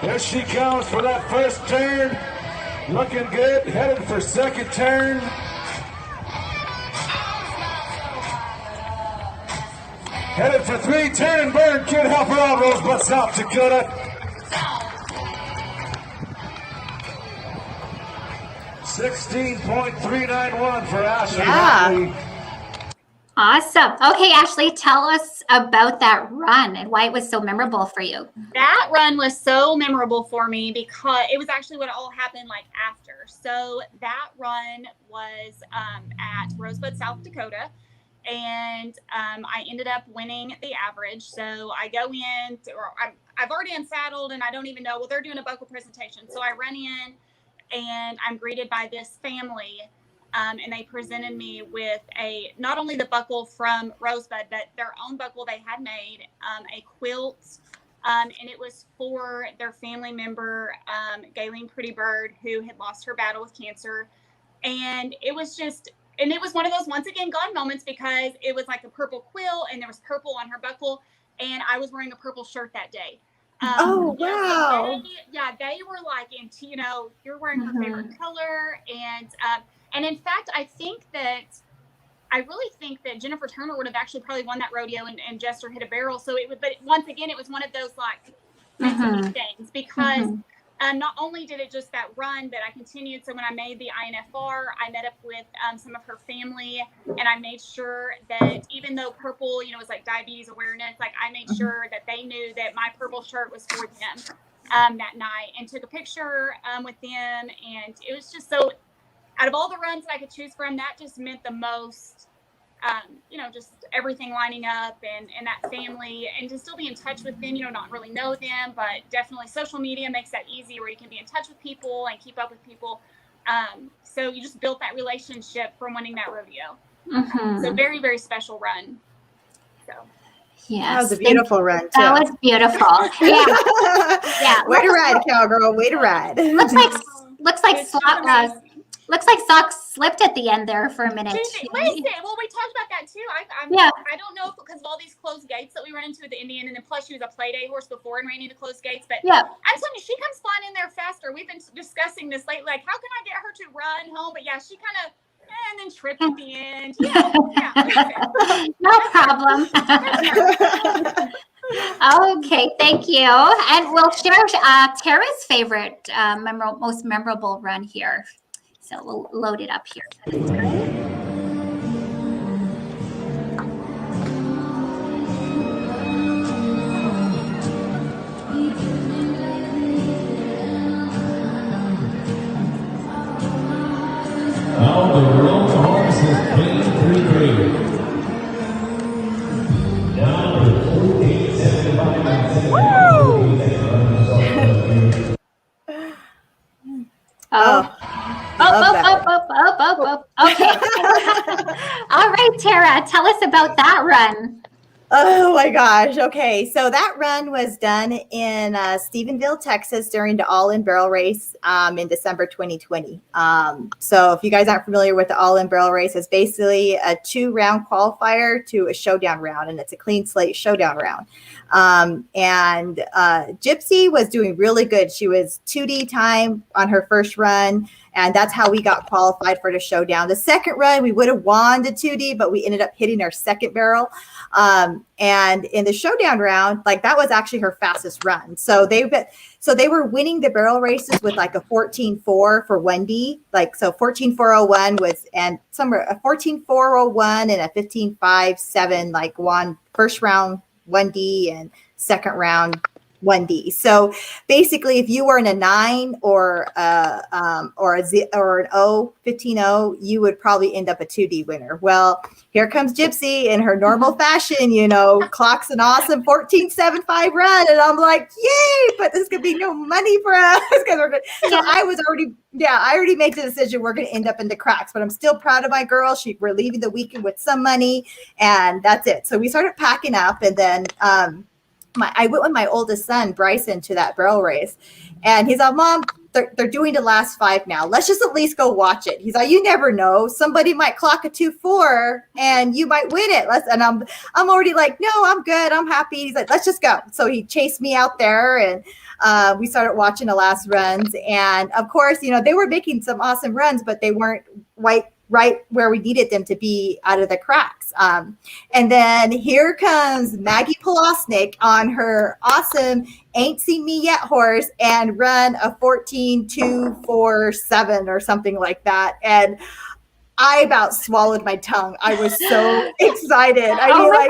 There she comes for that first turn. Looking good. Headed for second turn. Headed for 3, turn, burn, kid, help her out, Rosebud, South Dakota. 16.391 for Ashley. Yeah. Awesome. Okay, Ashley, tell us about that run and why it was so memorable for you. That run was so memorable for me because it was actually what all happened like after. So that run was at Rosebud, South Dakota. And I ended up winning the average. So I go in, I've already unsaddled, and I don't even know, well, they're doing a buckle presentation. So I run in, and I'm greeted by this family, and they presented me with not only the buckle from Rosebud, but their own buckle they had made, a quilt, and it was for their family member, Gayleen Pretty Bird, who had lost her battle with cancer. And it was one of those, once again, God moments, because it was like a purple quilt and there was purple on her buckle, and I was wearing a purple shirt that day. Oh, wow. They were like, you're wearing her favorite color. And in fact, I really think that Jennifer Turner would have actually probably won that rodeo, and Jester hit a barrel. So but once again, it was one of those like things, because not only did it just that run, but I continued. So when I made the INFR, I met up with some of her family, and I made sure that even though purple, was like diabetes awareness, like I made sure that they knew that my purple shirt was for them that night, and took a picture with them. And it was just so, out of all the runs that I could choose from, that just meant the most. Just everything lining up, and that family, and to still be in touch with them, not really know them, but definitely social media makes that easy where you can be in touch with people and keep up with people. So you just built that relationship from winning that rodeo. So very, very special run. So. Yes. That was a beautiful run, too. That was beautiful. Yeah. Way to ride, cowgirl. Way to ride. Looks like socks slipped at the end there for a minute. Listen, well, we talked about that too. I don't know if because of all these closed gates that we run into at the Indian, and then plus she was a play day horse before and ran into closed gates. But I'm telling you, she comes flying in there faster. We've been discussing this lately. Like, how can I get her to run home? But yeah, she kind of and then tripped at the end. No problem. Okay, thank you. And we'll share Tara's favorite, most memorable run here. So we'll load it up here. Oh, the roan horse is clean 3-3. Now the 1475 and 78. Oh, love that up. Okay. All right, Tara, tell us about that run. Oh my gosh. Okay. So that run was done in Stephenville, Texas during the All In Barrel Race in December 2020. So if you guys aren't familiar with the All In Barrel Race, it's basically a 2-round qualifier to a showdown round, and it's a clean slate showdown round. And Gypsy was doing really good. She was 2D time on her first run, and that's how we got qualified for the showdown. The second run, we would have won the 2D, but we ended up hitting our second barrel. And in the showdown round, like that was actually her fastest run. So they were winning the barrel races with like a 14.4 for 1D. Like, so 14.401 was, and somewhere a 14.401 and a 15.57, like won first round 1D and second round 1D. So basically, if you were in a 9 or an O, 15-0, you would probably end up a 2D winner. Well, here comes Gypsy in her normal fashion, clocks an awesome 14.75 run, and I'm like, yay! But there's gonna be no money for us because we're gonna. So I already made the decision we're gonna end up in the cracks. But I'm still proud of my girl. We're leaving the weekend with some money, and that's it. So we started packing up, and then I went with my oldest son, Bryson, to that barrel race. And he's like, Mom, they're doing the last 5 now. Let's just at least go watch it. He's like, you never know. Somebody might clock a 2.4 and you might win it. And I'm already like, no, I'm good. I'm happy. He's like, let's just go. So he chased me out there, and we started watching the last runs. And of course, they were making some awesome runs, but they weren't right where we needed them to be out of the cracks. And then here comes Maggie Polosnik on her awesome Ain't Seen Me Yet horse and run a 14.247 or something like that. And I about swallowed my tongue. I was so excited. God.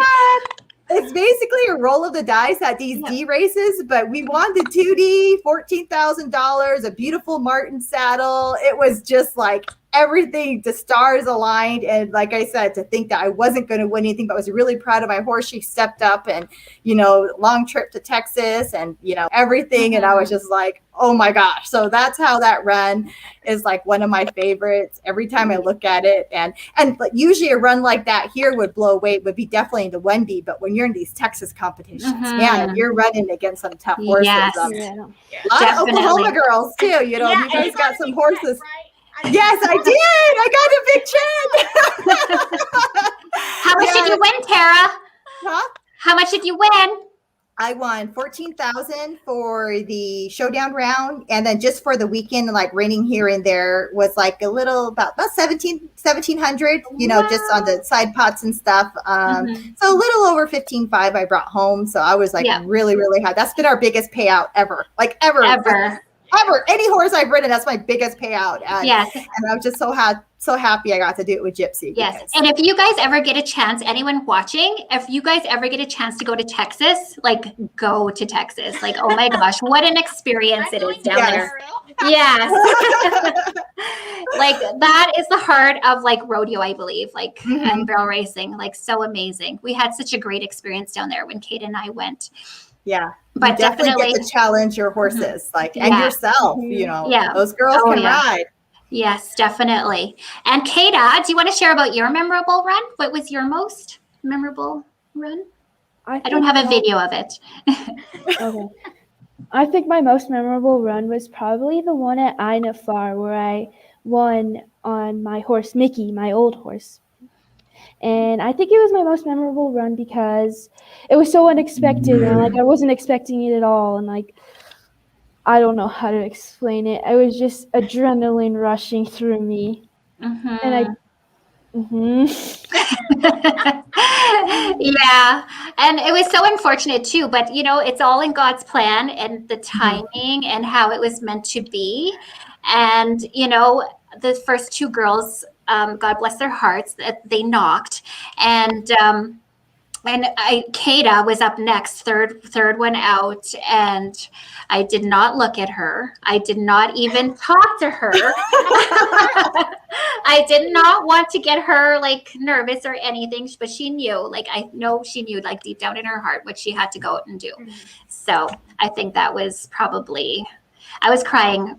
It's basically a roll of the dice at these D races, but we won the 2D, $14,000, a beautiful Martin saddle. It was just like everything, the stars aligned. And like I said, to think that I wasn't going to win anything, but I was really proud of my horse. She stepped up and, long trip to Texas and, everything. Mm-hmm. And I was just like, oh my gosh. So that's how that run is like one of my favorites every time I look at it. And usually a run like that here would be definitely in the 1D. But when you're in these Texas competitions, you're running against some tough horses. Yes. A lot of Oklahoma girls too. You guys got some horses. Right? Yes, I did. I got a big check. How much did you win, Tara? Huh? How much did you win? I won $14,000 for the showdown round, and then just for the weekend, like raining here and there, was like a little about $1,700. Just on the side pots and stuff. So a little over $15,500 I brought home. So I was like really, really happy. That's been our biggest payout ever. Like ever. Any horse I've ridden, that's my biggest payout. And I'm just so happy I got to do it with Gypsy. Yes. And if you guys ever get a chance, anyone watching, if you guys ever get a chance to go to Texas, like go to Texas. Like, oh my gosh, what an experience it is down there. Yes. Like that is the heart of like rodeo, I believe, like and barrel racing, like so amazing. We had such a great experience down there when Kate and I went. Yeah. But you definitely get to challenge your horses, and yourself, those girls can ride. Yes, definitely. And Kata, do you want to share about your memorable run? What was your most memorable run? I don't have a video of it. Okay. I think my most memorable run was probably the one at Ina Far where I won on my horse, Mickey, my old horse. And I think it was my most memorable run because it was so unexpected and I wasn't expecting it at all. And I don't know how to explain it. It was just adrenaline rushing through me. And Yeah, and it was so unfortunate too, but it's all in God's plan and the timing and how it was meant to be. And the first two girls, God bless their hearts, that they knocked, and Kata was up next, third one out, and I did not look at her. I did not even talk to her. I did not want to get her like nervous or anything, but she knew, like I know she knew, like deep down in her heart, what she had to go out and do. So I think that was probably, I was crying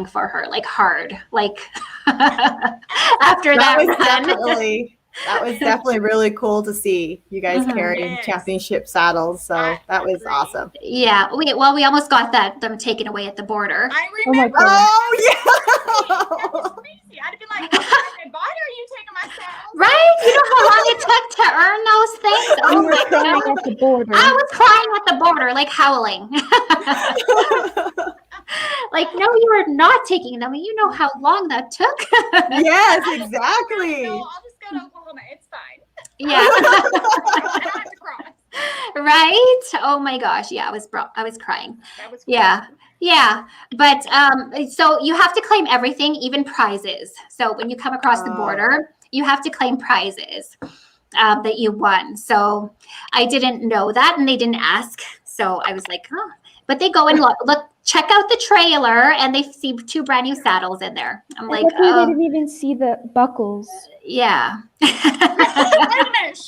for her, like hard, like after that run. That was definitely really cool to see you guys carrying Yes. championship saddles. So that was awesome. Yeah. We almost got them taken away at the border. I remember. Oh, yeah. That was crazy. I'd have been like, why are you taking my saddles? Right? You know how long it took to earn those things? We Oh were my crying God. at the border. I was crying at the border, like howling. Like, no, you are not taking them. You know how long that took. Yes, exactly. No, I'll just go to Oklahoma. It's fine. Yeah. I don't have to cross. Right? Oh my gosh. Yeah, I was crying. That was Yeah. Yeah. But so you have to claim everything, even prizes. So when you come across the border, you have to claim prizes that you won. So I didn't know that, and they didn't ask. So I was like, oh. But they go and look, check out the trailer, and they see 2 brand new saddles in there. I'm like, They didn't even see the buckles. yeah. Wait a minute.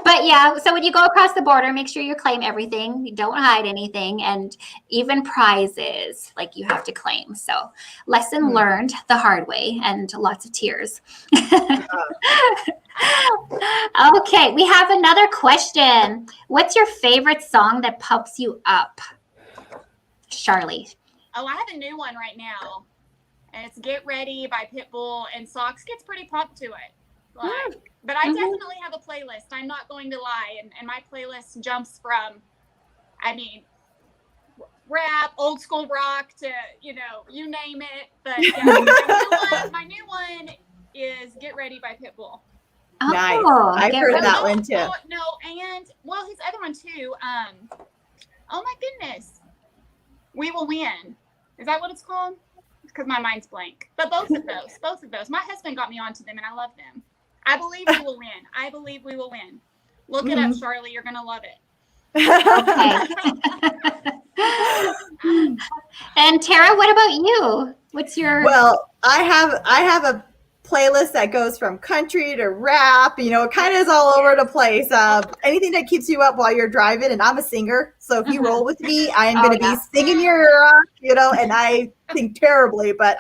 But yeah, so when you go across the border, make sure you claim everything. You don't hide anything, and even prizes, like you have to claim. So lesson learned the hard way, and lots of tears. Okay, we have another question. What's your favorite song that pumps you up? Charlie. Oh, I have a new one right now. And it's Get Ready by Pitbull, and Socks gets pretty pumped to it. But I definitely have a playlist. I'm not going to lie. And my playlist jumps from, rap, old school rock to, you name it. But yeah, my new one is Get Ready by Pitbull. Nice. Oh, I've heard that one too. No, and his other one too. Oh my goodness, We Will Win. Is that what it's called? Because my mind's blank. But both of those. My husband got me onto them, and I love them. I believe we will win. I believe we will win. Look it up, Charlie. You're gonna love it. Okay. And Tara, what about you? What's your? Well, I have a playlist that goes from country to rap. It kind of is all over the place. Anything that keeps you up while you're driving, and I'm a singer, so if you roll with me, I am going to be singing your ear off. And I sing terribly, but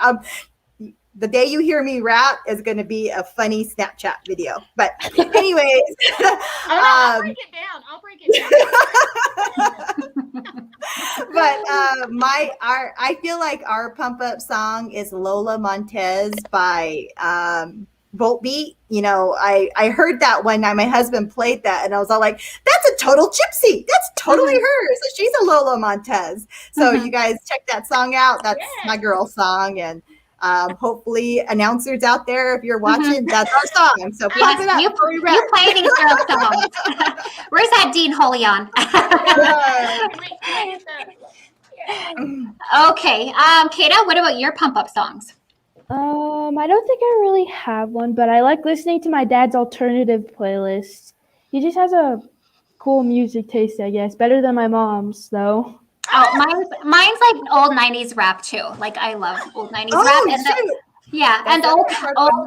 the day you hear me rap is going to be a funny Snapchat video. But anyways, I'll break it down. But I feel like our pump up song is Lola Montez by Voltbeat. I heard that one night. My husband played that, and I was all like, "That's a total gypsy. That's totally her. So she's a Lola Montez." So you guys check that song out. That's my girl song, and hopefully announcers out there, if you're watching, that's our song. So pump it up. You play these girl songs. Where's that Dean Holion? Okay. Kata, what about your pump up songs? I don't think I really have one, but I like listening to my dad's alternative playlist. He just has a cool music taste, I guess. Better than my mom's, though. Oh, mine's like old 90s rap too. Like I love old 90s rap. And old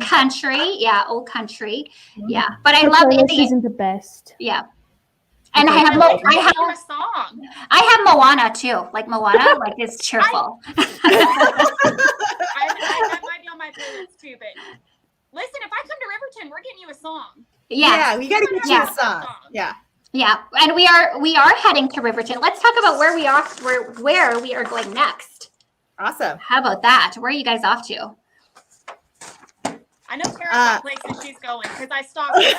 country. Yeah, old country. Yeah. But I love indie. Isn't the best. Yeah. And I have Moana too. Like Moana, like it's cheerful. That might be on my playlist too, but listen, if I come to Riverton, we're getting you a song. Yeah, we gotta get you a song. Yeah. Yeah, and we are heading to Riverton. Let's talk about where we are going next. Awesome. How about that? Where are you guys off to? I know Tara's places she's going because I stalked her.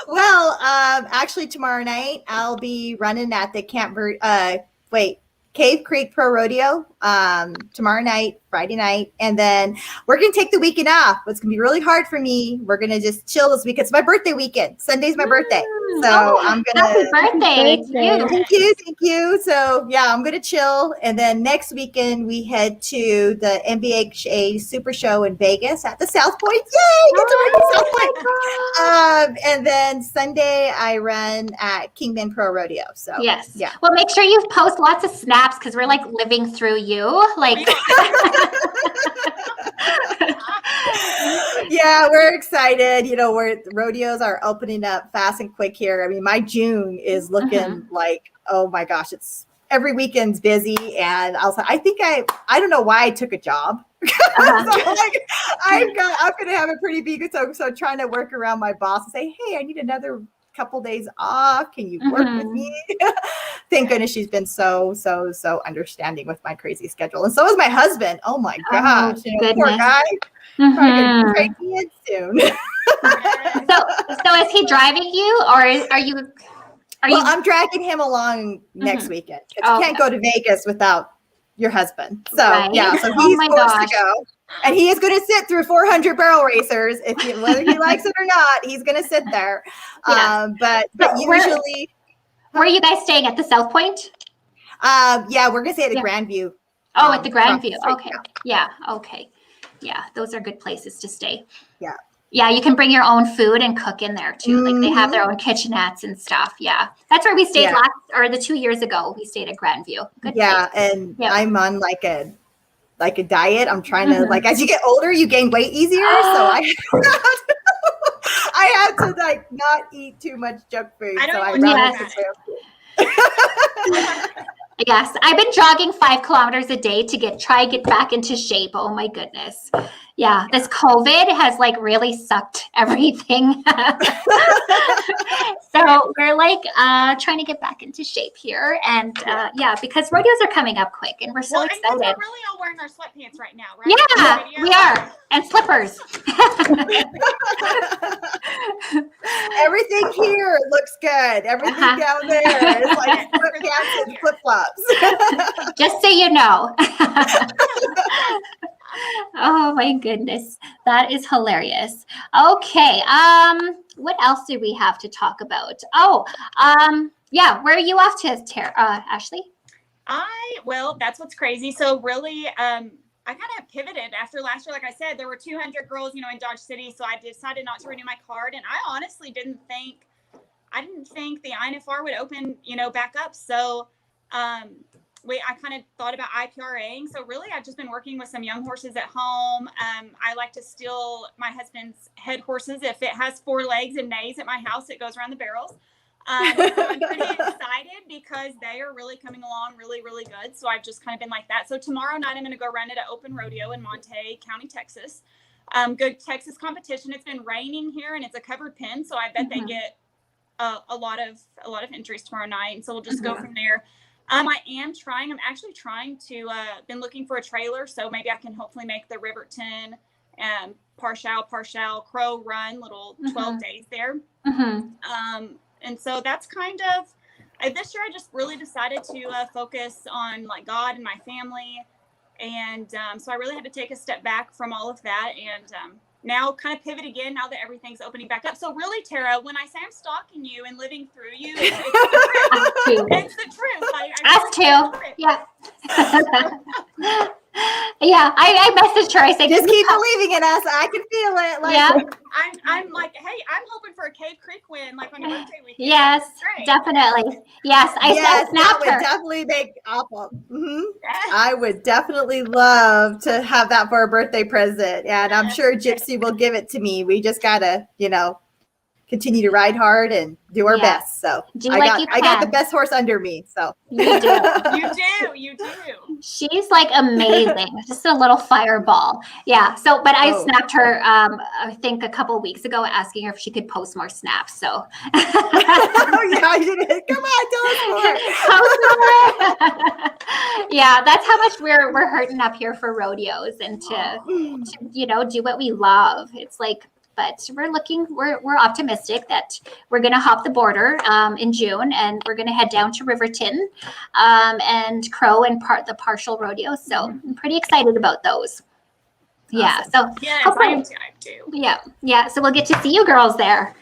Well, actually tomorrow night I'll be running at the Cave Creek Pro Rodeo tomorrow night, Friday night. And then we're going to take the weekend off. It's going to be really hard for me. We're going to just chill this weekend. It's my birthday weekend. Sunday's my birthday. So I'm going happy to. birthday to you. Thank you. So yeah, I'm going to chill. And then next weekend we head to the NBHA Super Show in Vegas at the South Point. Yay! Get to run the South Point. And then Sunday I run at Kingman Pro Rodeo. So Yes. yeah. Well, make sure you post lots of snaps because we're like living through you. Like, yeah, we're excited. You know, rodeos are opening up fast and quick here. I mean, my June is looking like, oh my gosh, it's every weekend's busy. And I don't know why I took a job. So like, I'm going to have a pretty big, so trying to work around my boss and say, hey, I need another couple days off. Can you work with me? Thank goodness she's been so understanding with my crazy schedule. And so is my husband. Oh my gosh. Poor guy. Trying to get pregnant soon. So is he driving you or are you? I'm dragging him along next weekend. You can't go to Vegas without your husband. So yeah, so he's forced to go. And he is going to sit through 400 barrel racers. Whether he likes it or not, he's going to sit there. Yeah. But usually. Where are you guys staying at the South Point? Yeah, we're going to stay at the Grandview. Oh, at the Grandview. Okay. Yeah. Okay. Yeah. Those are good places to stay. Yeah. Yeah. You can bring your own food and cook in there too. Like they have their own kitchenettes and stuff. Yeah. That's where we stayed the 2 years ago. We stayed at Grandview. Good place. And I'm on like a diet. I'm trying to as you get older, you gain weight easier. So I had to like not eat too much junk food. Yes, I've been jogging 5 kilometers a day to try get back into shape. Oh my goodness. Yeah, this COVID has like really sucked everything. So we're like trying to get back into shape here. And because rodeos are coming up quick and we're so excited. And we're really all wearing our sweatpants right now, right? Yeah, we are. And slippers. Everything here looks good. Everything down there is like sweatpants and flip-flops. Just so you know. Oh my goodness. That is hilarious. Okay. What else do we have to talk about? Where are you off to, Ashley? Well, that's what's crazy. So really, I kind of pivoted after last year. Like I said, there were 200 girls, in Dodge City. So I decided not to renew my card. And I honestly didn't think the INFR would open, back up. So, I kind of thought about IPRAing. So really, I've just been working with some young horses at home. I like to steal my husband's head horses. If it has 4 legs and neighs at my house, it goes around the barrels. So I'm pretty excited because they are really coming along really, really good. So I've just kind of been like that. So tomorrow night, I'm going to go run at an open rodeo in Monte County, Texas. Good Texas competition. It's been raining here and it's a covered pen. So I bet they get a lot of entries tomorrow night. And so we'll just go from there. I'm actually trying to, been looking for a trailer. So maybe I can hopefully make the Riverton Parshall Crow run little 12 days there. And so that's kind of, this year I just really decided to focus on like God and my family. And so I really had to take a step back from all of that and now kind of pivot again now that everything's opening back up. So really, Tara, when I say I'm stalking you and living through you, it's the truth. Us too. Yeah. Yeah, I messaged her. I said, just keep believing in us. I can feel it. I'm like, hey, I'm hoping for a Cave Creek win, like on your birthday weekend. Yes, definitely. Yes, I snapped that her. Would definitely make awful. I would definitely love to have that for a birthday present, and I'm sure Gypsy will give it to me. We just gotta, continue to ride hard and do our best. So I got the best horse under me. So you do. You do. She's like amazing. Just a little fireball. Yeah. So, but I snapped her, I think a couple of weeks ago, asking her if she could post more snaps. So. You did. Come on, tell us more. Yeah, that's how much we're hurting up here for rodeos and to do what we love. It's like but we're optimistic that we're going to hop the border in June, and we're going to head down to Riverton and Crow and the partial rodeo. So I'm pretty excited about those. Yeah. Awesome. So Yes, hopefully- I am too. Yeah. So we'll get to see you girls there.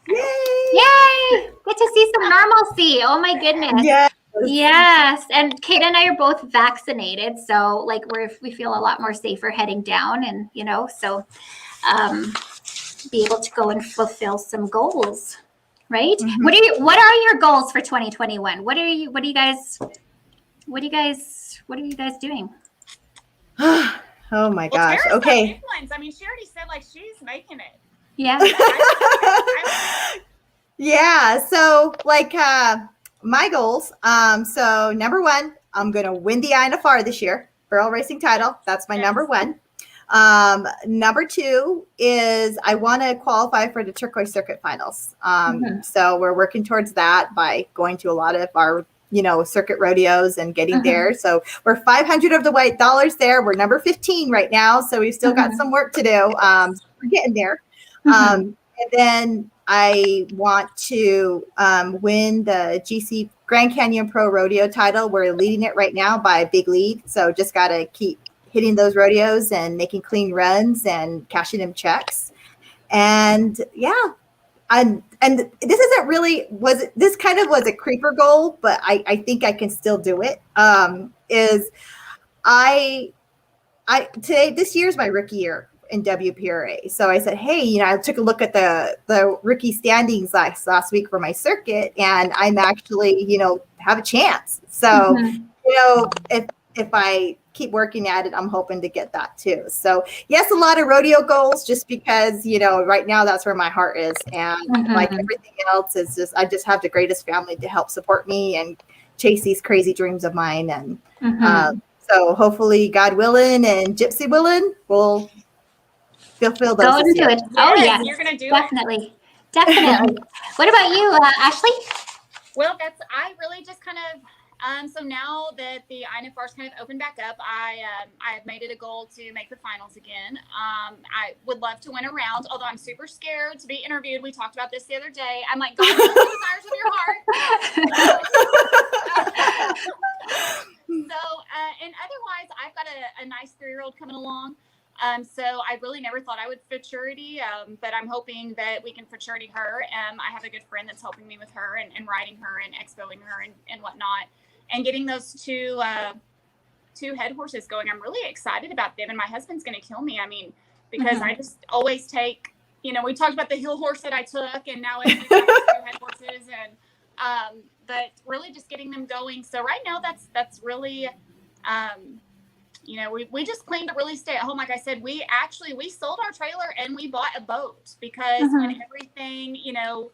Yay! Yay! Get to see some normalcy. Oh my goodness. Yes. Yes. And Kate and I are both vaccinated. So like we feel a lot more safer heading down, and so be able to go and fulfill some goals. Right? Mhm. What are your goals for 2021? What are you guys doing? Oh my Well, gosh. Tara's got Okay. big ones. I mean, she already said like she's making it. Yeah. Yeah, so like my goals. So number one, I'm gonna win the INFR this year, barrel racing title. That's my number one. Number two is I want to qualify for the Turquoise Circuit finals. So we're working towards that by going to a lot of our circuit rodeos and getting there. So we're 500 of the white dollars there. We're number 15 right now, so we've still got some work to do. So we're getting there. And then I want to win the GC Grand Canyon Pro Rodeo title. We're leading it right now by a big lead. So just got to keep hitting those rodeos and making clean runs and cashing them checks. And yeah, and this isn't really this kind of was a creeper goal, but I think I can still do it. Is I today this year's my rookie year in WPRA. So I said, hey, I took a look at the rookie standings last week for my circuit, and I'm actually, have a chance. So, if I keep working at it, I'm hoping to get that too. So yes, a lot of rodeo goals, just because, right now that's where my heart is. And like everything else is I just have the greatest family to help support me and chase these crazy dreams of mine. And so hopefully, God willing and Gypsy willing, we'll fulfill those. Go into it. Oh Yes, yes, you're gonna do it. definitely. What about you, Ashley? Well, I really just kind of so now that the INFR's kind of opened back up, I have made it a goal to make the finals again. I would love to win a round, although I'm super scared to be interviewed. We talked about this the other day. I'm like, God knows the desires of your heart. And otherwise, I've got a nice 3-year-old coming along. So I really never thought I would futurity, but I'm hoping that we can futurity her. I have a good friend that's helping me with her and riding her and expoing her and whatnot, and getting those two head horses going. I'm really excited about them, and my husband's going to kill me. I mean, because I just always take, we talked about the hill horse that I took, and now it's two head horses, and but really just getting them going. So right now that's really, we just plan to really stay at home. Like I said, we sold our trailer and we bought a boat because when everything, we knew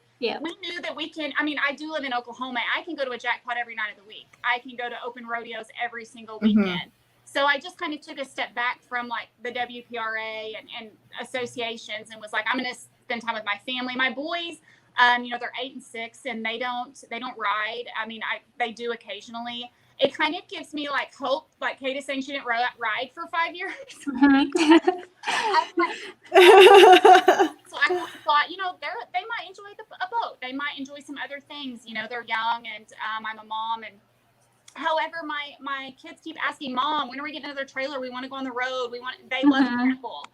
that we can. I mean, I do live in Oklahoma. I can go to a jackpot every night of the week. I can go to open rodeos every single weekend. So I just kind of took a step back from like the WPRA and associations and was like, I'm going to spend time with my family. My boys, they're 8 and 6 and they don't ride. I mean, they do occasionally. It kind of gives me like hope, like Kate is saying she didn't ride for 5 years. So I thought, they might enjoy a boat. They might enjoy some other things. They're young, and I'm a mom. And however, my kids keep asking, Mom, when are we getting another trailer? We want to go on the road. They love to travel.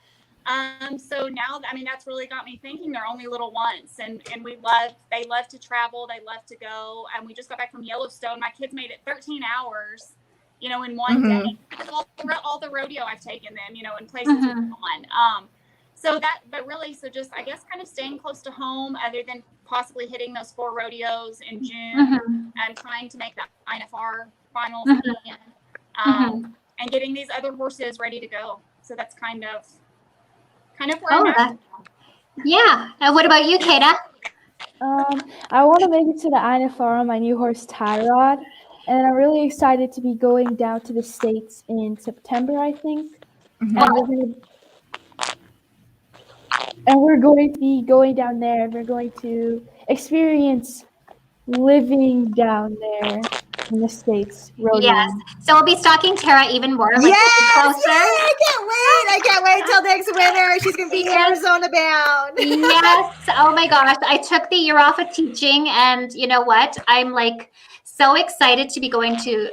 So now, I mean, that's really got me thinking. They're only little ones, and they love to travel. They love to go. And we just got back from Yellowstone. My kids made it 13 hours, in one day. All the rodeo I've taken them, in places we've gone. So just, I guess, kind of staying close to home, other than possibly hitting those 4 rodeos in June and trying to make that INFR finals again, and getting these other horses ready to go. So that's kind of where I'm at. Yeah. And what about you, Kata? I want to make it to the INFR on my new horse, Tyrod. And I'm really excited to be going down to the States in September, I think. And we're going to be going down there, and we're going to experience living down there. in the States. Yes. Rodeoing. So we'll be stalking Tara even more. Like, Yes, closer. yay, I can't wait till next winter. She's gonna be Yes. Arizona bound. Yes. Oh my gosh. I took the year off of teaching, and you know what? I'm like so excited to be going to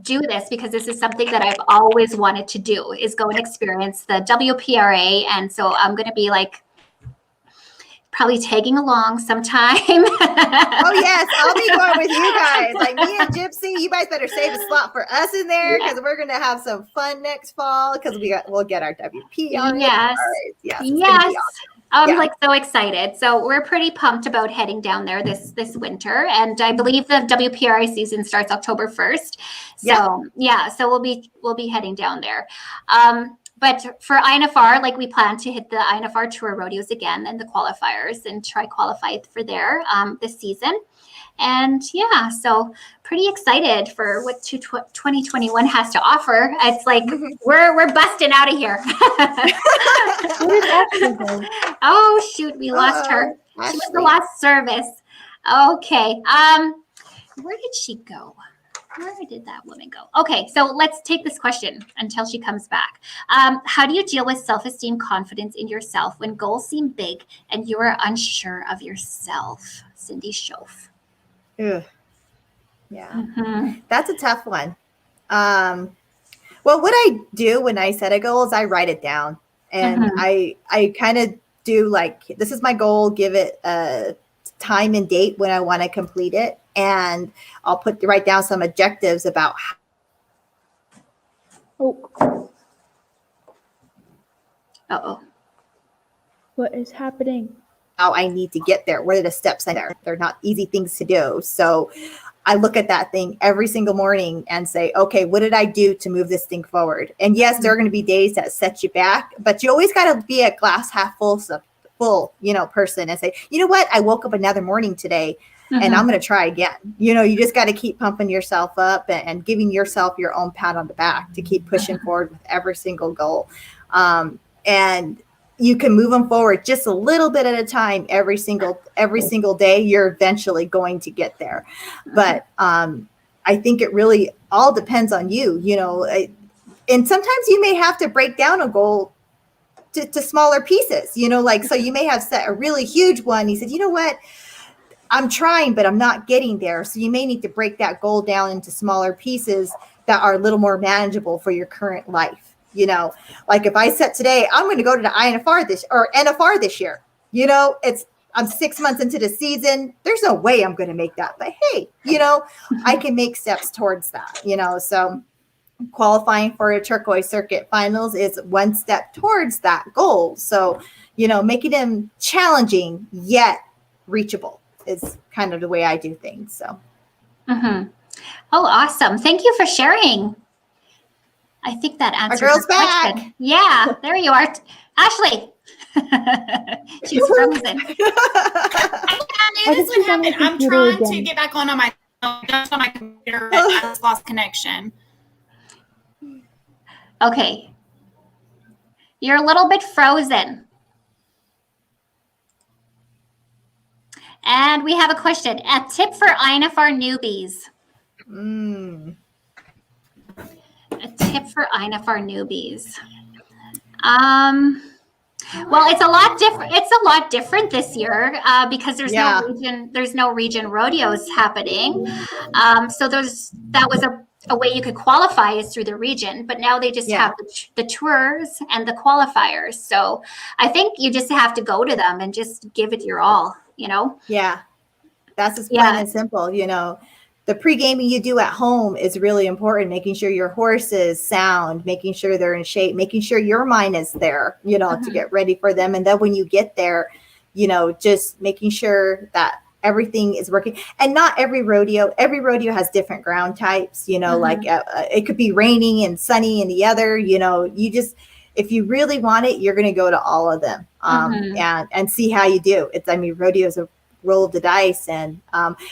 do this because this is something that I've always wanted to do, is go and experience the WPRA. And so I'm going to be like probably tagging along sometime. Oh yes, I'll be going with you guys. Like me and Gypsy, you guys better save a slot for us in there because we're gonna have some fun next fall because we'll get our WPRA. Yes. Yes. Yes. I'm Yeah. like so excited. So we're pretty pumped about heading down there this winter. And I believe the WPRI season starts October 1st. So so we'll be heading down there. But for INFR, like we plan to hit the INFR Tour rodeos again and the qualifiers and try qualify for there this season. And yeah, so pretty excited for what 2021 has to offer. It's like we're busting out of here. Oh shoot, we lost her. She was the last service. Okay. Where did she go? Where did that woman go? Okay, so let's take this question until she comes back. How do you deal with self-esteem, confidence in yourself when goals seem big and you are unsure of yourself? Cindy Schoaf. Ugh. Yeah, That's a tough one. Well, what I do when I set a goal is I write it down, and I kind of do like, this is my goal, give it a time and date when I want to complete it, and I'll write down some objectives about What is happening? how I need to get there. What are the steps in there? They're not easy things to do. So I look at that thing every single morning and say, okay, what did I do to move this thing forward? And yes, there are going to be days that set you back, but you always got to be a glass half full, person and say, you know what? I woke up another morning today and I'm going to try again. You just got to keep pumping yourself up and giving yourself your own pat on the back to keep pushing forward with every single goal. And you can move them forward just a little bit at a time every single day. You're eventually going to get there. But I think it really all depends on you, and sometimes you may have to break down a goal to smaller pieces, so you may have set a really huge one. You said, you know what? I'm trying, but I'm not getting there. So you may need to break that goal down into smaller pieces that are a little more manageable for your current life. Like if I set today, I'm going to go to the NFR this year. I'm 6 months into the season. There's no way I'm going to make that. But hey, I can make steps towards that. So qualifying for a turquoise circuit finals is one step towards that goal. So, making them challenging yet reachable is kind of the way I do things. So. Oh, awesome. Thank you for sharing. I think that answers our girl's the question. Back. Yeah, there you are. Ashley. She's frozen. I'm trying to get back on my phone, just on my computer. I just lost connection. Okay. You're a little bit frozen. And we have a question. A tip for INFR newbies. A tip for INFR newbies. Well, it's a lot different. It's a lot different this year because there's no region rodeos happening. So that was a way you could qualify is through the region, but now they just have the tours and the qualifiers. So I think you just have to go to them and just give it your all, Yeah, that's as plain and simple. The pre-gaming you do at home is really important, making sure your horse is sound, making sure they're in shape, making sure your mind is there, to get ready for them. And then when you get there, just making sure that everything is working. And not every rodeo has different ground types, like it could be raining and sunny in the other, if you really want it, you're going to go to all of them and see how you do. Rodeos are roll of the dice. And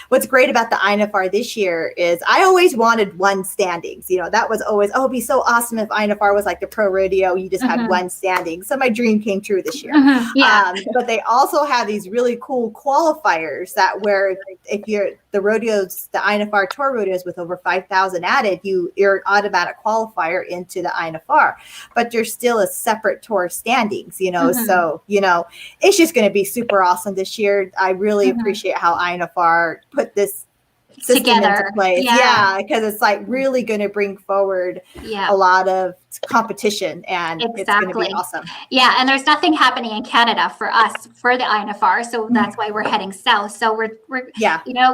what's great about the INFR this year is I always wanted one standings. That was always, it'd be so awesome if INFR was like the pro rodeo. You just had one standing. So my dream came true this year. Yeah. But they also have these really cool qualifiers that where if you're the INFR tour rodeos with over 5,000 added, you're an automatic qualifier into the INFR, but there's still a separate tour standings, so, it's just going to be super awesome this year. I really appreciate how INFR put this system Together into place. Yeah, because it's like really going to bring forward a lot of competition, and it's going to be awesome. Yeah, and there's nothing happening in Canada for us for the INFR, so that's why we're heading south. So we're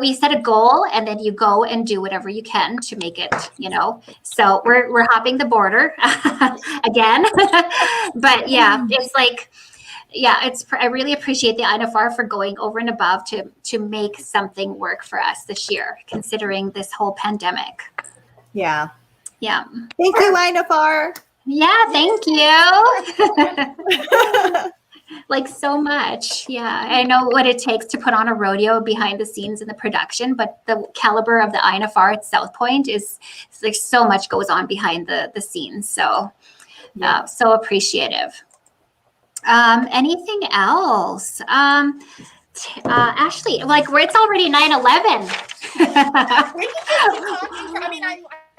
we set a goal, and then you go and do whatever you can to make it. So we're hopping the border again, but it's like. Yeah, I really appreciate the INFR for going over and above to make something work for us this year, considering this whole pandemic. Yeah. Yeah. Thank you, INFR. Yeah, thank you. Like so much. Yeah, I know what it takes to put on a rodeo behind the scenes in the production, but the caliber of the INFR at South Point is like so much goes on behind the scenes. So, so appreciative. Anything else? Ashley, like it's already 9/11.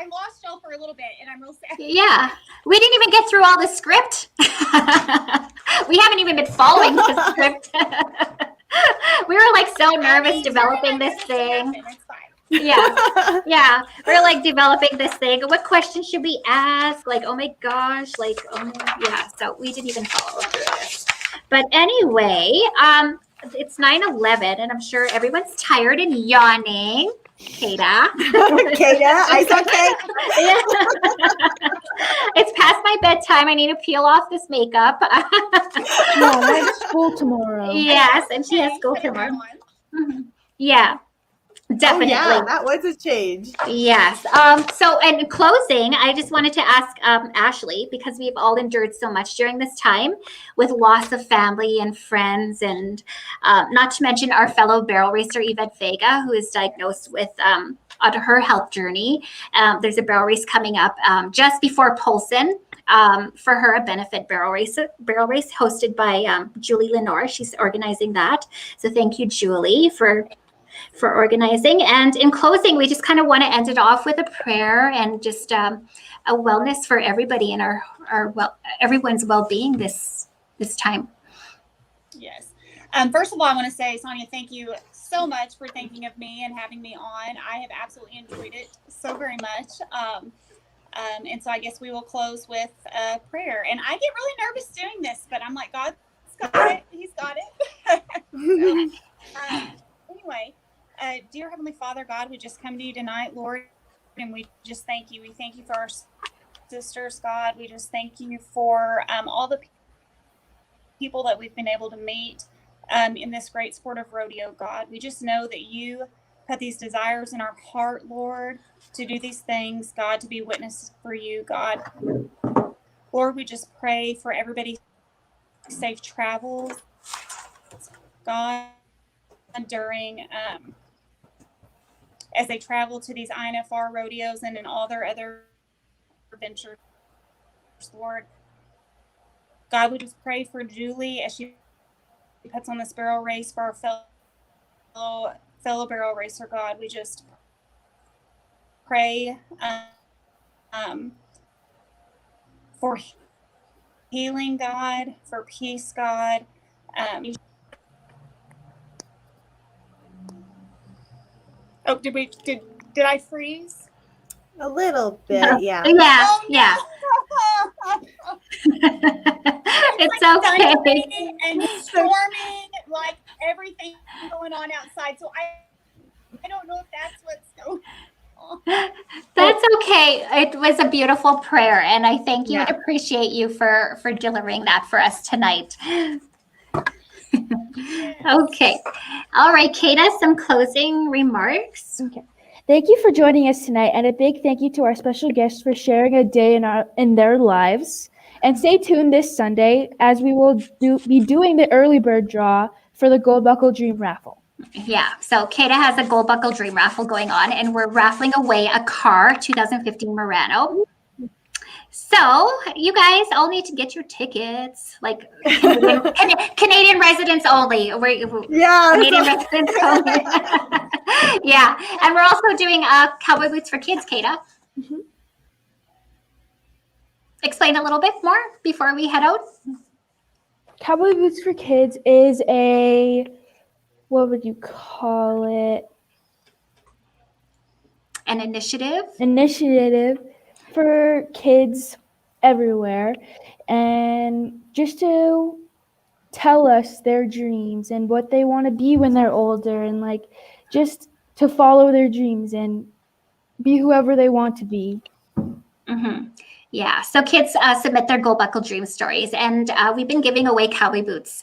I lost y'all for a little bit, and I'm real sad. Yeah, we didn't even get through all the script. We haven't even been following the script. We were like so nervous developing this thing. It's fine. Yeah. We're like developing this thing. What questions should we ask? Like, oh my gosh, so we didn't even follow through this. But anyway, it's 9/11, and I'm sure everyone's tired and yawning. Kata. Ice okay? It's past my bedtime. I need to peel off this makeup. I have school tomorrow. Yes, and she has school tomorrow. Yeah. Definitely. Oh, yeah, that was a change. Yes. So in closing, I just wanted to ask Ashley, because we've all endured so much during this time with loss of family and friends, and not to mention our fellow barrel racer, Yvette Vega, who is diagnosed with on her health journey. There's a barrel race coming up just before Polson. For her, a benefit barrel race hosted by Julie Lenore. She's organizing that. So thank you, Julie, for organizing. And in closing, we just kind of want to end it off with a prayer and just a wellness for everybody and everyone's well-being this time. Yes. First of all, I want to say, Sonia, thank you so much for thinking of me and having me on. I have absolutely enjoyed it so very much. And so I guess we will close with a prayer. And I get really nervous doing this, but I'm like, God's got it. He's got it. Anyway, dear Heavenly Father, God, we just come to you tonight, Lord, and we just thank you. We thank you for our sisters, God. We just thank you for all the people that we've been able to meet in this great sport of rodeo, God. We just know that you put these desires in our heart, Lord, to do these things, God, to be witnesses for you, God. Lord, we just pray for everybody's safe travels, God, during as they travel to these INFR rodeos and in all their other ventures, Lord. God, we just pray for Julie as she puts on this barrel race for our fellow barrel racer, God. We just pray for healing, God, for peace, God. Oh, did I freeze? A little bit, yeah. Yeah, Oh, no. yeah. It's okay. And storming, like everything going on outside. So I don't know if that's what's going on. That's okay. It was a beautiful prayer, and I thank you and appreciate you for delivering that for us tonight. Okay. All right, Kata, some closing remarks. Okay. Thank you for joining us tonight, and a big thank you to our special guests for sharing a day in their lives. And stay tuned this Sunday as we will be doing the early bird draw for the Gold Buckle Dream Raffle. Yeah, so Kata has a gold buckle dream raffle going on, and we're raffling away a car, 2015 Murano. So you guys all need to get your tickets, like Canadian residents only. Yeah. Canadian residents only. Yeah, and we're also doing cowboy boots for kids, Kata. Mhm. Explain a little bit more before we head out. Cowboy Boots for Kids is a, what would you call it? An initiative. Initiative for kids everywhere, and just to tell us their dreams and what they want to be when they're older, and like just to follow their dreams and be whoever they want to be. Mm-hmm. Yeah, so kids submit their gold buckle dream stories, and we've been giving away cowboy boots.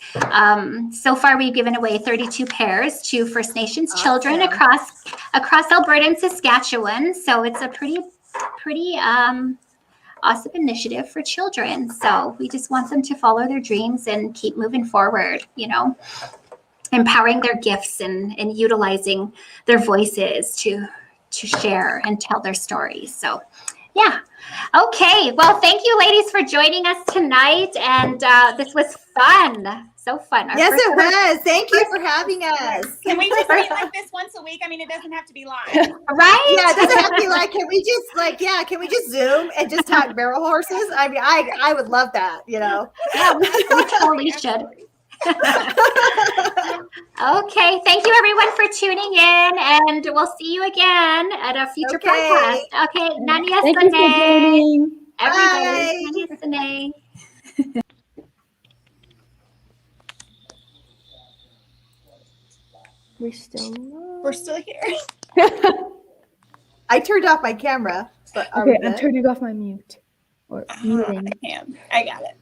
So far, we've given away 32 pairs to First Nations children across Alberta and Saskatchewan. So it's a pretty awesome initiative for children. So we just want them to follow their dreams and keep moving forward. You know, empowering their gifts and utilizing their voices to share and tell their stories. So, yeah. Okay. Well, thank you, ladies, for joining us tonight. And this was fun. So fun. Yes, it was. Thank you for having us. Can we just meet like this once a week? I mean, it doesn't have to be live. Right? Yeah, it doesn't have to be like, can we just Zoom and just talk barrel horses? I mean, I would love that, you know. Yeah, we totally should. Okay. Thank you, everyone, for tuning in. And we'll see you again at a future podcast. Okay. Nania Thank you for joining. Everybody. Nania Sane. We're still here. I turned off my camera, but are okay. we I'm good? turning off my mute or muting. I got it.